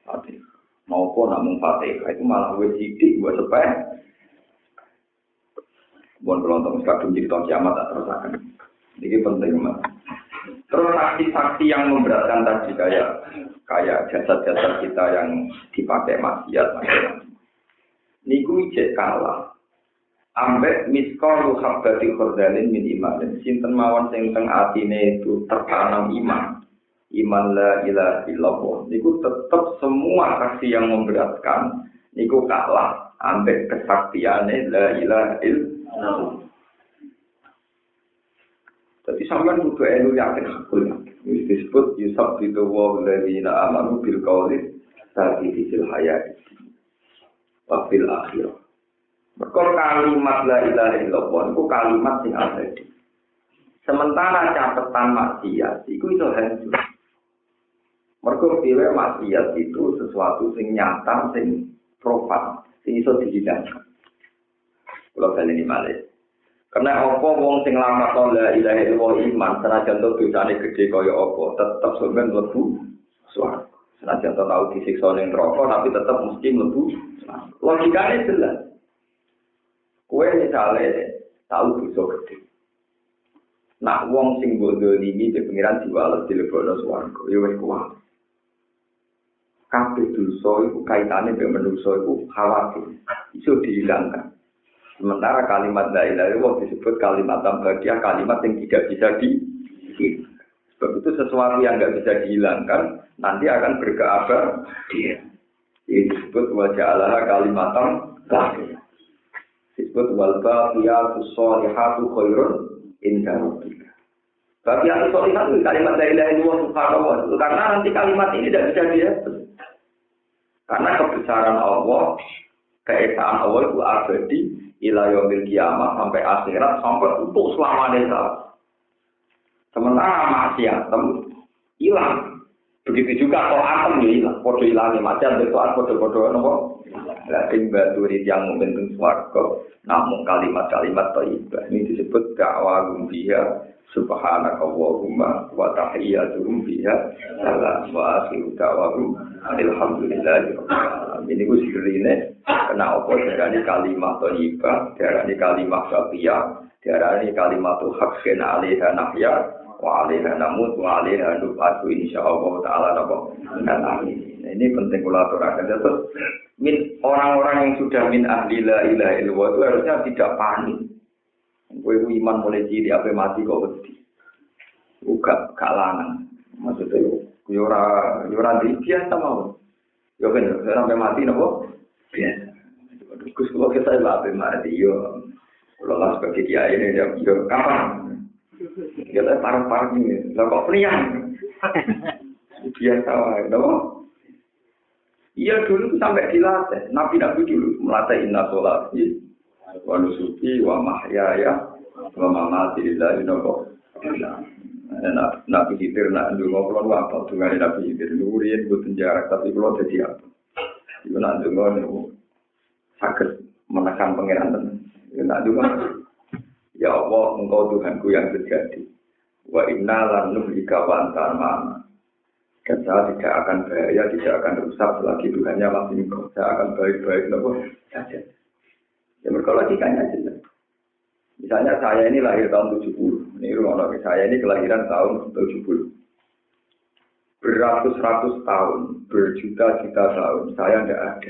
Fatihah. Maupun namung Fatihah itu malah wis sithik buat sepeh. Bon kelontong kadung cerita kiamat tak terusaken. Ini penting banget. Terus saksi-saksi yang memberatkan tadi kayak jasad-jasad kita yang dipakai maksiat macam-macam. Niku ijek kalah. Ambek miskal habati khordalin min iman. Sinten mawon sing teng atine itu tertanam iman. Iman la ilaha illallah. Niku tetap semua saksi yang memberatkan niku kalah ambek kesaktiane la ilaha illallah. Jadi sampean kudu elu yakin hakul. Wis disebut yusab itu wa alladziina amanu bil qawli sabiti fil hayati wa fil akhirah. Mergo kalimat la ilaha illallah itu kalimat sing abadi. Sementara catatan maksiat iku iso hancur. Mergo dhewe maksiat itu sesuatu sing nyata sing profan, sing iso dihilangkan. Kalau kali ini malih. Karena apa wong sing lamat la ilaha illallah iman senajan to dosane gedhe kaya apa tetep sampeyan mlebu swarga. Senajan to tau disiksa ning neraka tapi tetep mesti mlebu swarga. Logikane jelas. Kowe misale tau dosa gedhe. Nak wong sing bodoh iki di pengiran diwales dilebokno swarga, ya wis kuat. Kabeh dosa iku kaitane mbek manusa iku khawatir iso dihilangkan. Sementara kalimat la ilaha illallah disebut kalimat tambadiah, kalimat yang tidak bisa dihilangkan. Sebab itu sesuatu yang tidak bisa dihilangkan nanti akan berkeabadian. Ini disebut waja'alaha kalimatan tambadiah. Disebut wal baqiyatu sholihatu khairun inda rabbika. Baqiyatu sholihatu kalimat la ilaha illallah subhanallah. Karena nanti kalimat ini tidak bisa dihapus. Karena kebesaran Allah, keesaan Allah itu abadi. Ila yaumil kiamah sampai akhirat sampai untuk selamanya. Sementara maksiat hilang. Begitu juga kalau atom ya hilang. Podo hilangnya maksiat itu podo-podo nopo. Lakin batu yang membentuk swarga. Namun kalimat-kalimat thayyibah ini disebut da'wahum fiha subhanakallahumma wa tahiyyatuhum fiha salam wa akhiru da'wahum alhamdulillahi rabbil alamin. Ini ku sirine kena apa darani kalimat thayyibah, darani kalimat safiyah, darani kalimatul haqqin 'alaiha nahya wa 'alaiha namut wa 'alaiha nub'atu insyaallah taala napa. Ini penting kula aturaken terus orang-orang yang sudah min ahli la ilaha illallah itu harusnya tidak panik. Kowe iman mulai cilik ape mati kok wedi. Uga gak lanang. Maksudnya yo ora biasa mawon. Yo kan sampai mati napa? Biasa. Gus kula kita ape mati yo. Kula lah sebagai kiai ini yo kapan? Ya tak parah-parah ini. Lah kok priang? Biasa wae, napa? Iya dulu tuh sampai dilatih. Nabi dulu melatih inna sholati wa nusuki wa mahyaya wa mamati lillahi napa. Nabi Khidir nak ndonga kula apa dungane Nabi Khidir nuriyen boten jarak tapi kula dadi apa. Iku nak ndonga niku saged menekan pangeran tenan. Nak ndonga ya Allah engkau Tuhanku yang sejati. Wa inna lan nuhlika wa anta ma'ana. Dan saya tidak akan bahaya, tidak akan rusak selagi Tuhannya masih engkau. Saya akan baik-baik saja. Ya mereka logikanya jelas. Misalnya saya ini lahir tahun 70. Ini rumah saya ini kelahiran tahun 70. Beratus-ratus tahun, berjuta-juta tahun, saya tidak ada.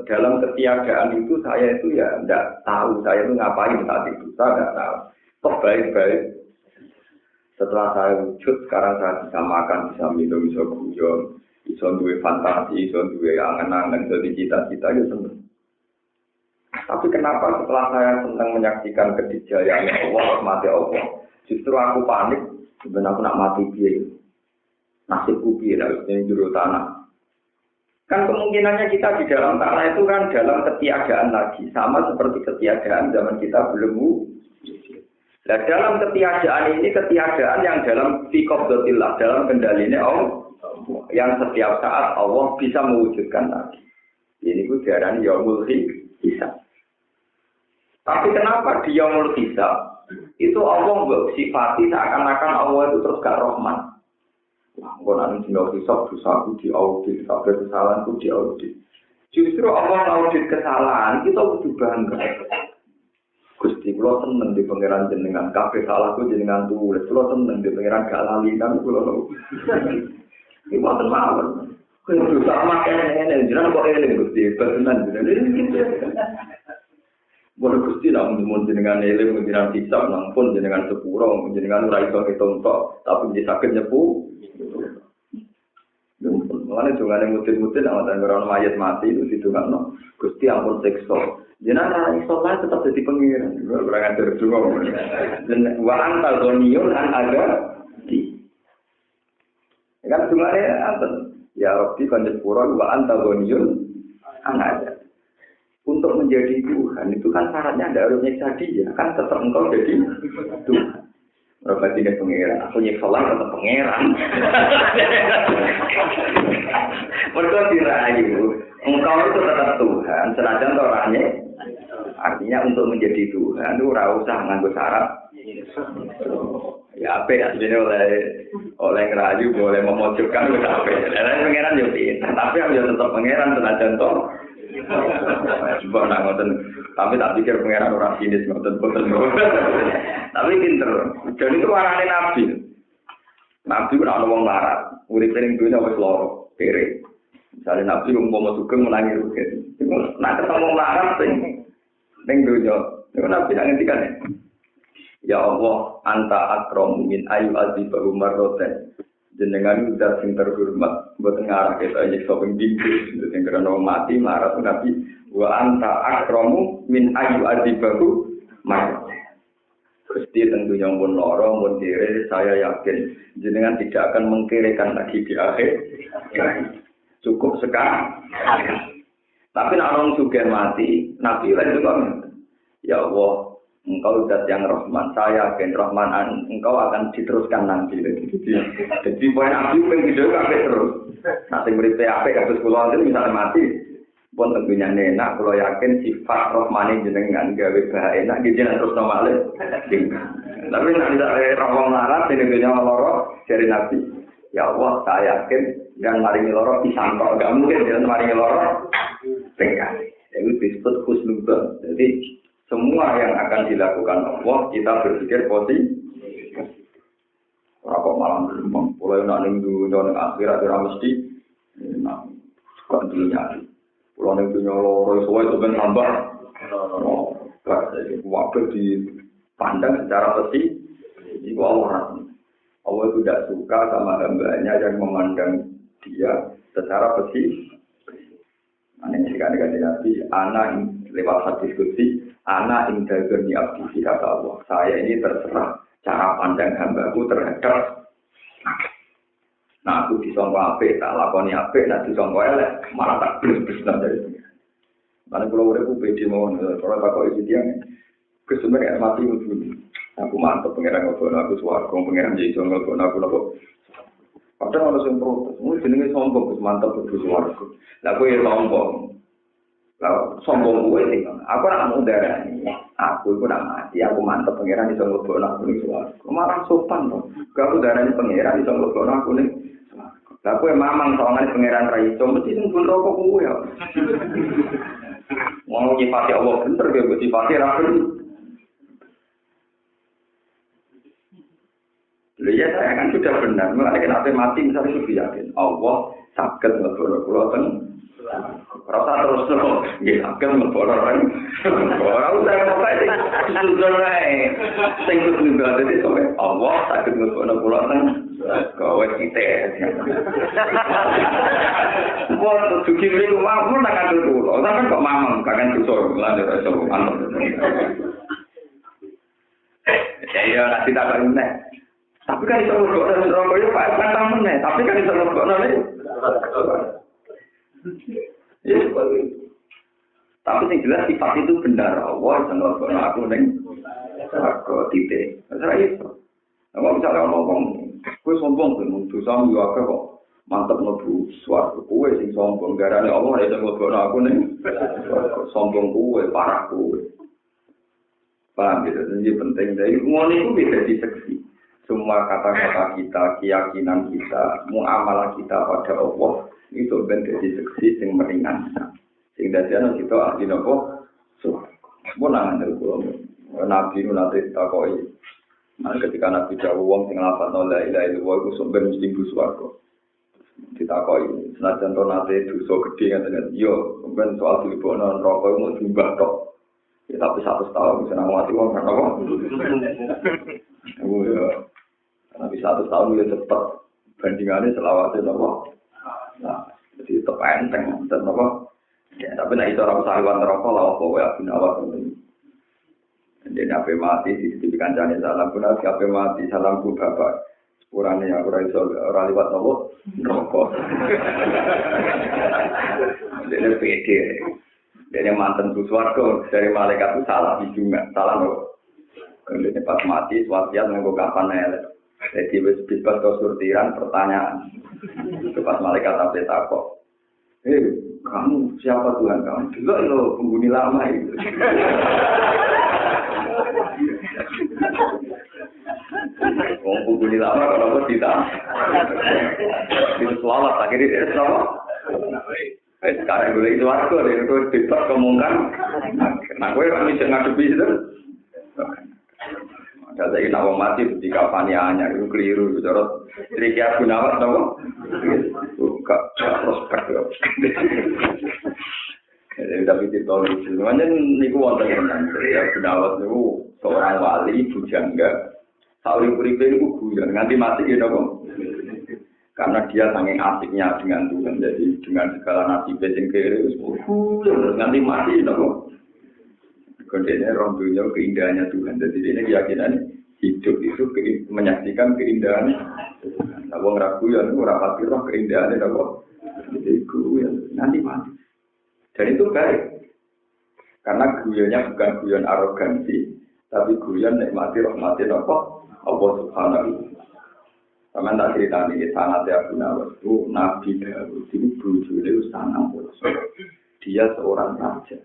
Dalam ketiadaan itu, saya itu ya tidak tahu, saya itu ngapain saat itu, saya tidak tahu. Toh baik-baik. Setelah saya wujud, sekarang saya bisa makan, bisa minum, bisa guyon, bisa duwe fantasi, bisa duwe angan-angan, jadi cita-cita, ya senang. Tapi kenapa setelah saya senang menyaksikan kedijayaan Allah, mati Allah, justru aku panik, sebenarnya aku nak mati dia. Nasibku piye yang juru tanah. Kan kemungkinannya kita di dalam tanah itu kan dalam ketiadaan lagi, sama seperti ketiadaan zaman kita belum Nah, dalam ketiadaan ini ketiadaan yang dalam fiqobdotillah, dalam kendalinya Allah, yang setiap saat Allah bisa mewujudkan lagi. Ini ku diarani yaumul hisab. Tapi kenapa di yaumul hisab itu Allah sifati seakan-akan Allah itu terus gak rahman. Wah, nanti tinggal hisab dosaku diaudit, sampai kesalahanku diaudit. Justru Allah audit kesalahan, kita butuh bangga. Gusti, kalau seneng di pangeran jenengan, kabeh salahku jenengan tulis. Kalau seneng di pangeran gak lali, tapi kalau ini buatan mawon. Kalau dosa makanya jenengan kok eling Gusti, betenan jenengan. Boleh Gusti nak mun jenengan eling jenengan hisab nang pun jenengan sepuro, jenengan ora iso ketontok, tapi bisa sakit nyepu. Mulane dongane mutin-mutin awak ora ono mayat mati itu didongakno. Gusti ampun siksa. Jenengan ora iso lah tetap dadi pengiran. Ora ngatur donga. Dan wa anta ghaniyun an aga di. Kan dongane anten. Ya Rabbi kan sepuro wa anta ghaniyun an aga. Untuk menjadi Tuhan itu kan syaratnya ada harus nyiksa dia, kan tetap engkau jadi Tuhan. Berarti dia pengeran, aku nyiksa lah tetap pengeran. Mereka dirayu, engkau itu tetap Tuhan, senajan orangnya. Artinya untuk menjadi Tuhan itu usah nganggo syarat. Ya apa ya, jadi oleh ngerayu, boleh memojokkan itu apa. Dan pengeran juga pintar, tapi harus tetap pengeran senajan toh. Coba nak ngoten, tapi tak pikir pengeran orang sinis ngoten. Tapi pinter. Dan itu warane nabi. Nabi pun ana wong larat, urip ning dunya wis lara, kere. Misale nabi umpama sugeng menangi rugen. Nek ketemu wong larat ning dunya, niku nabi nak ngendikan ya Allah, anta akramu min ayu azibahu marroten. Jenengan udah sing terhormat buat ngarah kita nyiksa ping dinggo sing karena mati marah Nabi wa anta akramu min ayu azibahu mar. Gusti tentunya pun lara mun kere saya yakin jenengan tidak akan mengkerekan lagi di akhir. Cukup sekarang. Tapi nek orang sugih mati, Nabi lain juga ya Allah, Engkau zat yang Rahman, saya yakin Rahman, engkau akan diteruskan nanti. Jadi poin Nabi pengen video kabeh terus. Nanti berita apa kasus pulau itu misalnya mati, pun tentunya enak. Kalau yakin sifat Rahman jenengan gawe bahaya enak, dia terus normalnya. Tapi nanti saya rawang larat ini dunia loro dari Nabi. Ya Allah, saya yakin yang maringi loro disangkal, gak mungkin yang maringi loro tinggal. Itu disebut husnudzon. Jadi semua yang akan dilakukan Allah, kita berpikir positif. Apa malam berembang, mulai nak nunggu nang akhirat ora mesti, nak suka dunia. Pulau nang dunia loro, soalnya itu ben tambah. Waktu dipandang secara positif, itu Allah itu tidak suka sama hambanya yang memandang dia secara positif. Aneh sekali Nabi, anak lewat hadis qudsi, anak indagani abdi kata Allah. Saya ini terserah cara pandang hambaku terhadap. Nah, aku disangka apik, tak lakoni apik, nah disangka elek, malah tak blus-blus dari sini. Karena kalau urip pede mawon, kalau tak kok iki tiyang kesemek mati ujung. Aku mantep pengeran ngono, aku swarga pengeran iso ngono aku. Padahal orang yang protes, mungkin jenenge sombong, mantap betul swarga. Lah kowe sombong. Lah sombong kowe iki. Aku ora mau darani. Aku iku nak mati, aku mantep pangeran iso nglebokno aku ning swarga. Marang sopan to. Aku darani pangeran iso nglebokno aku ning swarga. Lah kowe mamang sawangane pangeran ra iso mesti sing pun rokok kowe ya. Mau nyifati Allah bener ge sifati ra bener. Lho ya saya kan sudah benar. Mulane kan ate mati misalnya sudah yakin Allah saged nglebokno kula teng rasa terus terus nggih saged nglebokno kan. Ora usah kok iki sudah wae. Sing kudu dadi sampe Allah saged nglebokno kula teng kowe kita. Wong dugi mriku mampu tak kandel kula. Sampe kok mamang kangen dosa lan ora iso manut. Ya nanti tak tahu nih. Tapi kan itu rokok dan rokok itu Pak kan tamu nih. Tapi kan itu rokok nih. Ya seperti itu. Tapi yang jelas sifat itu benar. Allah dan rokok aku nih. Rokok titik. Saya itu. Kalau misalnya ngomong, gue sombong tuh, dosa juga kok mantap ngebu suatu kue sing sombong. Gara-gara Allah itu rokok aku nih. Sombong kue, parah kue. Paham gitu, jadi penting. Dari ngono itu bisa diseksi. Semua kata-kata kita, keyakinan kita, muamalah kita pada Allah itu bentuk diseksi yang meringankan. Sehingga dia kita artinya apa? Menangan dari Nabi itu nanti takoi. Nah, ketika Nabi jauh wong sing lapat la ilaha illallah itu sampeyan mesti bus warga. Ditakoi, senajan to nate dosa gedhe ngaten yo, sampeyan soal dilebokno neraka mau dimbah tok. Ya, tapi 100 tahun bisa mati wong kan apa? Ya. Tapi 100 tahun ya cepat bandingannya selawatnya apa? Nah, jadi tetap enteng dan apa? Ya, tapi nek itu ora usah liwat neraka lha apa wae abin awak penting. Dene ape mati di kancane salam pun ape mati salam ku bapak. Sepurane aku ora iso ora liwat apa? Neraka. Dene pede. Dari mantan suswargo dari malaikat itu salah juga, salah loh. Kemudian pas mati, wasiat nggak kapan elek. Jadi bebas kesurtiran pertanyaan. Itu pas malaikat sampai takut. Kamu siapa Tuhan kamu? Juga lo penghuni lama itu. Penghuni lama kalau tidak. Itu selamat akhirnya dia selamat. Sekarang gue itu waktu ada itu bebas kemungkan. Nah gue kan bisa ngadepi itu. Ada saya nak mati di kafannya itu keliru itu jorot. Triki aku nawat tahu? Bukan prospek loh. Tapi ditolong semuanya niku wonten tenan. Ya Nawat niku seorang wali bujangga. Sauri uripe niku guyon nganti mati gitu kok. Karena dia saking asiknya dengan Tuhan, jadi dengan segala nasib yang kiri, nanti mati, no. Kemudian orang dunia keindahannya Tuhan, jadi ini keyakinan hidup itu menyaksikan keindahan Tuhan. Nah, orang ragu yang rapati roh keindahannya, no. Jadi nanti mati. Dan itu baik, karena guyonnya bukan guyon arogansi, tapi guyon nikmati rahmati, no. Allah Subhanahu wa Ta'ala. Sama tak cerita ini, sangatnya Abu Nawas itu Nabi Dawud itu bujurnya itu sangat boros. Dia seorang raja.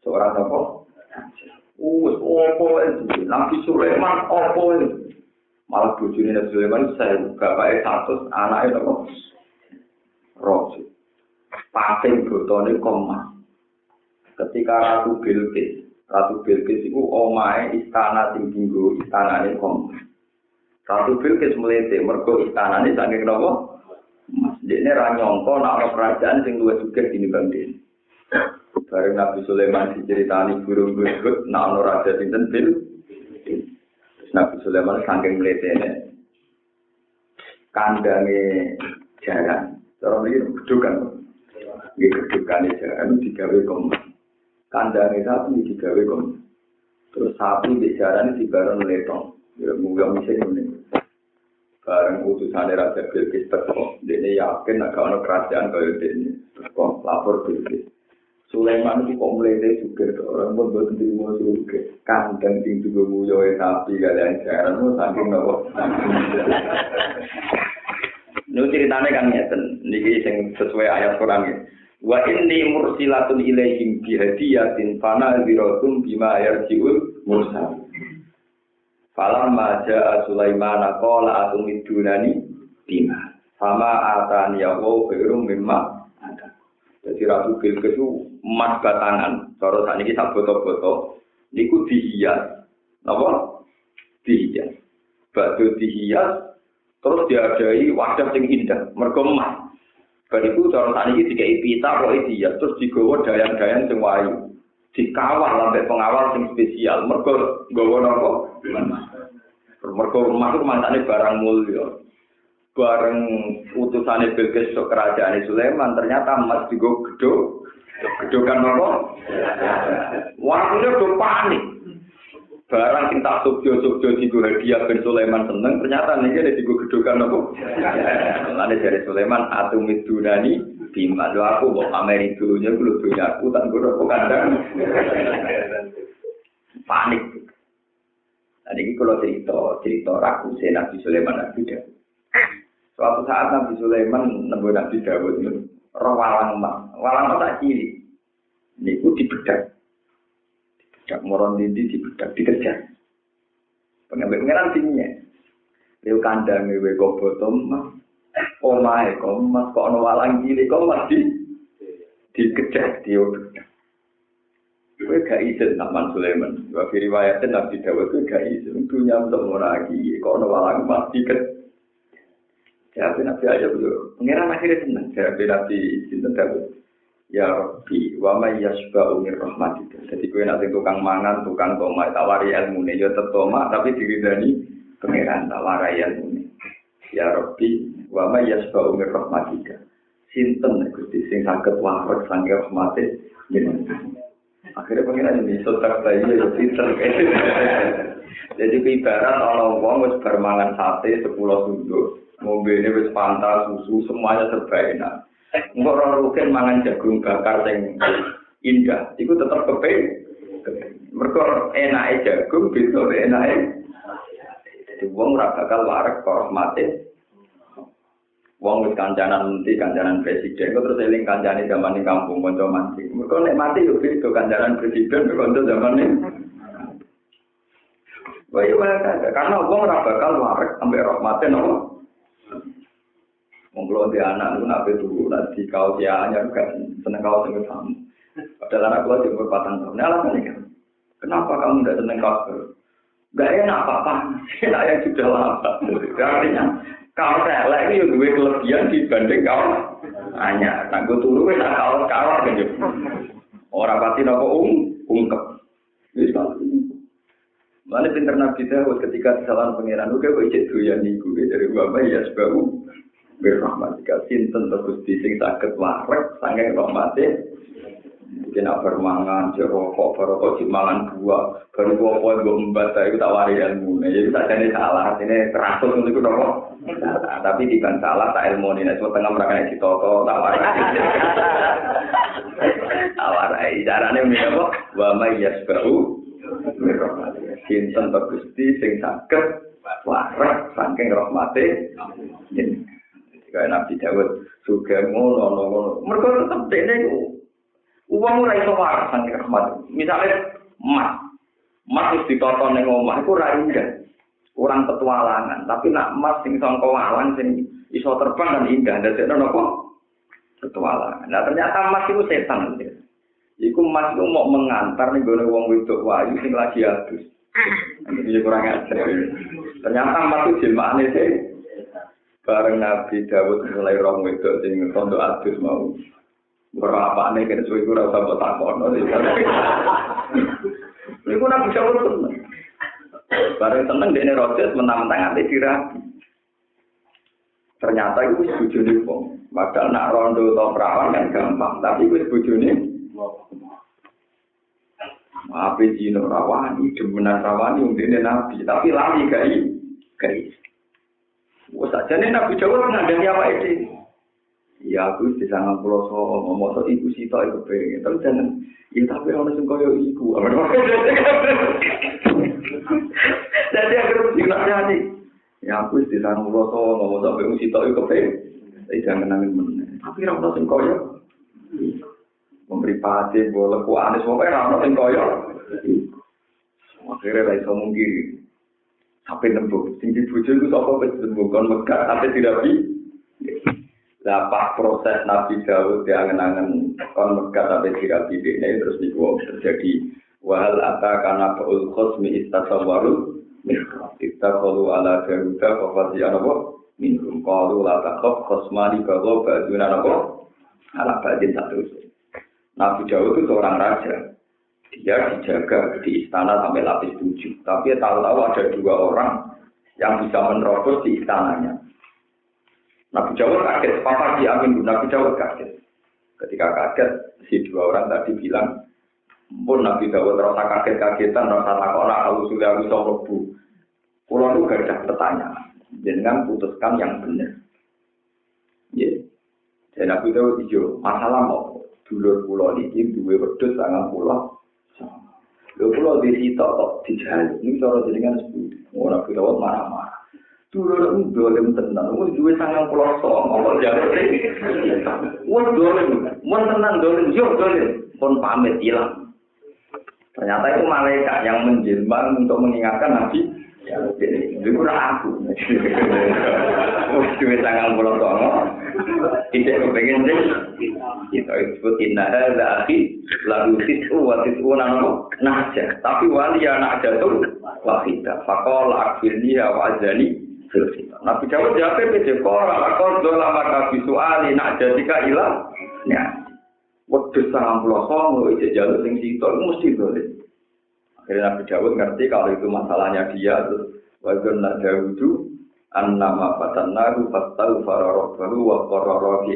Seorang apa? Raja. Apa itu? Nabi Sulaiman, apa itu? Malah bujurnya Nabi Sulaiman itu saya bapaknya 100, anaknya apa? Rosi. Pating botolnya koma. Ketika Ratu Bilqis itu omae istana tinggi istananya koma. Ratu Bilqis melete mergo istanane saking napa? Mas dekne ra nyangka nek ana kerajaan sing luwih sugih tinimbang dene. Bareng Nabi Sulaiman diceritani burung berikut nek ana raja sinten Bilqis. Nabi Sulaiman saking meletene kandange jaran. Cara iki gedukan. Nggih gedukane jaran digawe kembang. Kandange sapi digawe kembang. Terus sapi di jaran dibareng letong. Ya muga mesti ngene. Bareng utusan Raja Bilqis teko, dene yakin nek ana kerajaan kaya dene. Kok lapor Bilqis. Sulaiman iki kok mlete sugih to ora mun boten dirimo sugih. Kandang sing duwe muyoe sapi kalian jaran saking napa. Niku ceritane kan ngeten. Niki sing sesuai ayat Quran iki. Wa inni mursilatun ilaihim bihadiyatin fanadhiratun bima yarji'ul mursal. Falamma ja'a Sulaiman qala atumidunani bima sama atani yawo khairum mimma ada. Jadi Ratu Bilqis itu emas batangan, cara sakniki sak foto-foto niku dihias. Napa? Dihias. batu dihias terus diadai wadah sing indah mergo emas. Bariku cara saniki dikai pita kok dihias terus digawa dayang-dayang sing wayu. Dikawal sampai pengawal sing spesial mergo nggawa napa? Mergo emas itu mantane barang mulya. Bareng utusane Bilqis ke kerajaan Sulaiman ternyata emas digo gedokan apa? Waktunya do panik. Barang sing tak sugjo-sugjo digo hadiah ben Sulaiman seneng ternyata niki ada digo gedokan apa? Lane dari Sulaiman atumidunani bima lho aku kok ameri dulunya kulo dunyaku tak ngono kok kandang. Panik. Nah iki kalau cerita rakuse Nabi Sulaiman Nabi Daud. Suatu saat Nabi Sulaiman nemu Nabi Daud itu roh walang tak cilik. Niku dibedak moron dindi dibedak dikejar. Pengambil-pengambilan tingginya. Liu kandang wewe kobotom omahe komas kok ana walang cilik kok mesti dikejar diobedak. Kowe gak izin Nabi Sulaiman. Wa fi riwayatin Nabi Daud kowe gak izin dunya ora lagi kok ana walang mesti dikejar. Jawab Nabi aja dulu. Pengiran akhirnya senang. Jawab Nabi Sinten Daud. Ya Rabbi, wa may yasba'u min rahmatika. Jadi kowe nek tukang mangan, tukang tomat, tawari ilmune ya tetep tomat tapi diridani pengiran tawari ilmune. Ya Rabbi, wa may yasba'u min rahmatika. Sinten Gusti sing saged warak sange rahmate jenengan. Akhirnya pengiran ini sotak bayi ya pinter. Jadi ibarat ana wong wis bar mangan sate 10 sunduk. Mobilnya wis pantas, susu, semuanya serba enak. Engkau orang rugen mangan jagung bakar yang indah, itu tetap keping. Mereka enaknya jagung, gitu enaknya. Jadi wong ora bakal warak kok mati. Wong wis kancanan menteri, kancanan presiden, kok terus eling kancane zaman ning kampung kanca mancing. Mereka nek mati yo beda kancanan presiden kanca zaman ning. Wah iya karena wong ora bakal warak sampai rahmate nopo. Monggo dia anak itu nak betul nanti kau dia hanya kan seneng kau seneng kamu. Padahal anak kau cuma 4 tahun. Nah, alasannya kan? Kenapa kamu tidak seneng kau? Gak enak apa-apa. Enak yang sudah lama. Artinya kau rela itu dua kelebihan dibanding kau hanya. Tangguh turu enak kau kan gitu. Orang pasti nopo ungkep. Bisa. Mana pinter Nabi Daud ketika kesalahan pangeran uga kok ijek doyan niku dari bapak ya sebab berrahmatika sinten Gusti sing saged warak saking rahmate mungkin abar mangan jerokok barokok mangan buah baru apa mbok mbata iku tak wari ilmune ya sakjane salah artine teratur niku nopo tapi dikan salah tak ilmune nek tengah mrakane ditata tak wari awara idarane menapa wa may yasba'u berrahmatika sinten Gusti sing saged warak saking rahmate jenengan. Kayak Nabi Daud juga ngono. Mereka tetap dene uang ora iso waras nang rahmat. Misale emas wis ditoto ning omah iku ora indah. Kurang petualangan, tapi nak emas sing sangka walang sing iso terbang dan indah dadekno napa? Petualangan. Nah ternyata emas itu setan. Iku emas itu mau mengantar ning gone wong wedok wayu sing lagi adus. Ini kurang ajar. Ternyata emas itu jelmaane sih. Bareng Nabi Daud mulai roh wedok sing rondo adus mau. Ora apane kene suwe ora usah mbok takono. Niku Nabi Daud seneng. Bareng seneng dene rodes mentang-mentang ate dirabi. Ternyata itu bojone wong. Padahal nak rondo to perawan kan gampang, tapi wis bojone Ape jino rawani, demenan rawani dene Nabi, tapi lali gai. Wes sajane Nabi Daud ngandani apa iki? Ya aku di sana pulau ngomong so ibu sita iku pengen, tapi jangan. Ya tapi ono sing koyo iku. Jadi aku dinasihati. Ya aku di sana pulau ngomong so ibu sita iku pengen. Tapi jangan nangis meneh. Tapi ora ono sing koyo. Memberi pati boleh ku anis pokoke ora ono sing koyo. Akhirnya ra iso mungkiri. Sampai nembuk, tinggi bojo itu sapa wis nembuk kon megah sampai dirabi. Lah pas proses Nabi Daud diangen-angen kon megah sampai dirabi ini terus niku terjadi wal ata kana baul khosmi istasawwaru Kita kalau ala Garuda kafasian apa? Minum kalau la takhaf khosmani kalau bajunan apa? Ala badin satu. Nabi Dawud itu seorang raja. Dia dijaga di istana sampai lapis 7. Tapi tahu-tahu ada 2 orang yang bisa menerobos di istananya. Nabi Dawud kaget, papa diamin. Nabi Dawud kaget. Ketika kaget, si 2 orang tadi bilang, pun Nabi Dawud rasa kaget-kagetan, rasa takona kalau sudah bisa lebu. Pulau itu gak ada pertanyaan. Dengan putuskan yang benar. Ya. Dan Nabi Dawud itu masalah mau dulur pulau ini dua wedhus sangat pulau. Lho pulau di situ kok dijaluk. Ini cara jenengan sebut. Nabi Dawud marah-marah. Dulur itu dolim tenan. Wong duwe 90 kok jaluk. Wong dolim. Mun tenan dolim, yo dolim. Pun pamit hilang. Ternyata itu malaikat yang menjelma untuk mengingatkan Nabi. Itu kurang aku. Duwe 90 kok. Tidak kepengen deh. Kita disebut inna hadza akhi lalu tis'u wa tis'una nahja. Tapi wali anak jatuh wahidah. Faqala akhirni wa azani filsita. Nabi Dawud jawab pede qala laqad lama kabi suali najjatika ila. Ya. Wedhus 90 songo iki jaluk sing situ mesti boleh. Akhirnya Nabi Dawud ngerti kalau itu masalahnya dia terus wa qanna Dawudu annama fatannahu fastaghfara rabbahu wa qarrara fi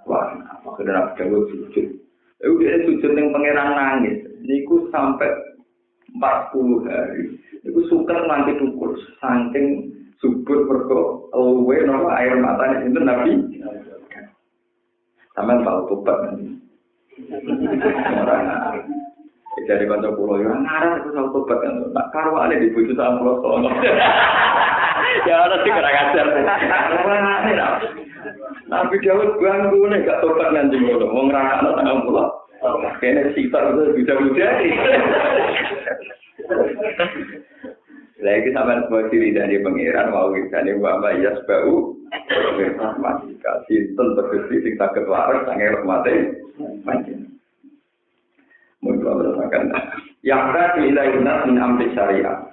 wah, akhirnya Nabi Dawud sujud. Dia sujud yang pangeran nangis. Niku sampai 40 hari. Niku suka nanti tukur. Saking subur berko luwe nama air matanya itu Nabi. Sampai tahu tobat nanti. Jadi kanca pulau yang ngarang itu tahu tobat kan. Nak karwane di bojo 90. Ya ana sing ora ngajar. Nabi Dawud ganggu nih gak tobat nanti ngono. Wong rakakno 60. Kene sitar itu bisa jadi. Lagi sampean buat diri dari pangeran mau wisane Bapak Yasbau. Matematika sinten tegese sing saged waras sange rahmate panjenengan. Mun merasakan yang tadi ilaina min amri syariah.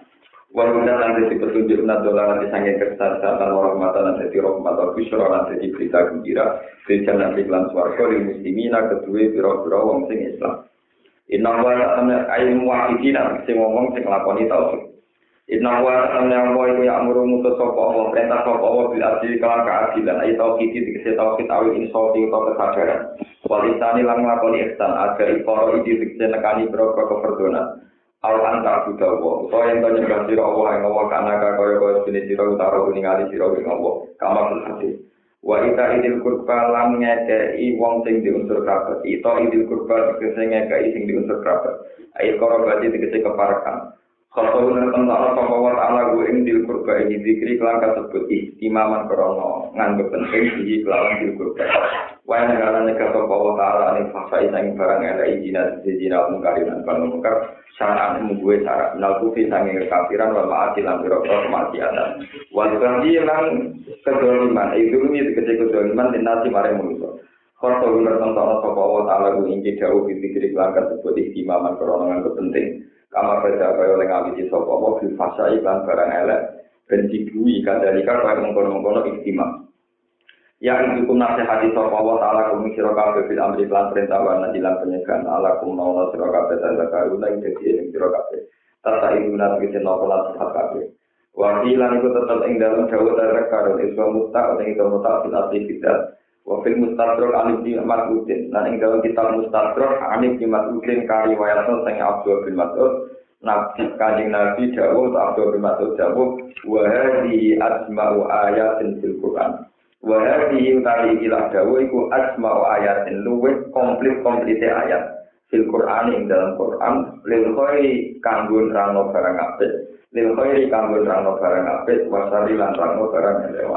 Walau nanti petunjuk nadola nanti sange kesehatan orang mata nanti rahmat atau bisyara nanti berita gembira berita nanti iklan swarga di muslimina kedua biro-biro wong sing Islam. Inna wa ta'ala ayat muwahidina sing ngomong sing lakoni tauhid. Inna wa ta'ala wa ya amuru mutus sapa Allah perintah sapa Allah bil adil kalan keadilan ayat tauhid dikese tauhid awil insafi utawa kesadaran. Walisani lan nglakoni ihsan agar iqara iki dikese nekani biro-biro keperdonan. Awan tak buta Allah. Kau yang tanya kasih Allah yang Allah karena kau jenis siro utara kuningali siro yang Allah. Kamar berhati. Wa ita idil kurba lan ngekei wong sing diunsur kerabat. Ita idil kurba dikese ngekei sing diunsur kerabat. Ayo korobati dikese keparakan. Kalau tentang Allah wa ta'ala gue ing dil kurba ini dikri kelan kasebut istimaman krono nganggep penting di kelawan dil kurba. Wa negara negara Allah ta'ala ini fasai sang barang ada izin mungkarin dan mungkar syara'an gue syarat menalkufi sangi kekafiran wal ma'ati lan birokor ma'atiatan. Wal ganti lan kedoliman itu ini dikecil kedoliman dinasi maring manusia. Kalau tentang Allah ta'ala gue ing jauh dikri kelan kasebut istimaman krono nganggep penting. Kamar kerja kaya oleh ngawiti sapa apa bil fasai lan barang elek ben dibui kadalika kaya mengkono-mengkono istimam. Ya hukum nasihati sapa wa taala kumi sira kabeh bil amri lan perintah lan lan penyegan ala kum nawa sira kabeh tanda karuna ing dadi ing sira kabeh. Tata ibuna tegese napa lan sehat kabeh. Wa lan iku tetep ing dalem dawuh darek karo iso muta ing iso muta bil aktivitas. Wa fil mustadrak alif bin Mas'udin lan ing dalam kitab mustadrak alif bin Mas'udin kari wayatno sing Abdul bin Mas'ud Nabi Kanjeng Nabi dawuh Abdul bin Mas'ud dawuh wa hadhi asma'u ayatin fil Qur'an wa hadhi utawi ilah dawuh iku asma'u ayatin luwih komplite ayat fil Qur'an ing dalam Qur'an lil khairi kanggo nerangno barang apik lil khairi kanggo nerangno barang apik wasari lan nerangno barang elek.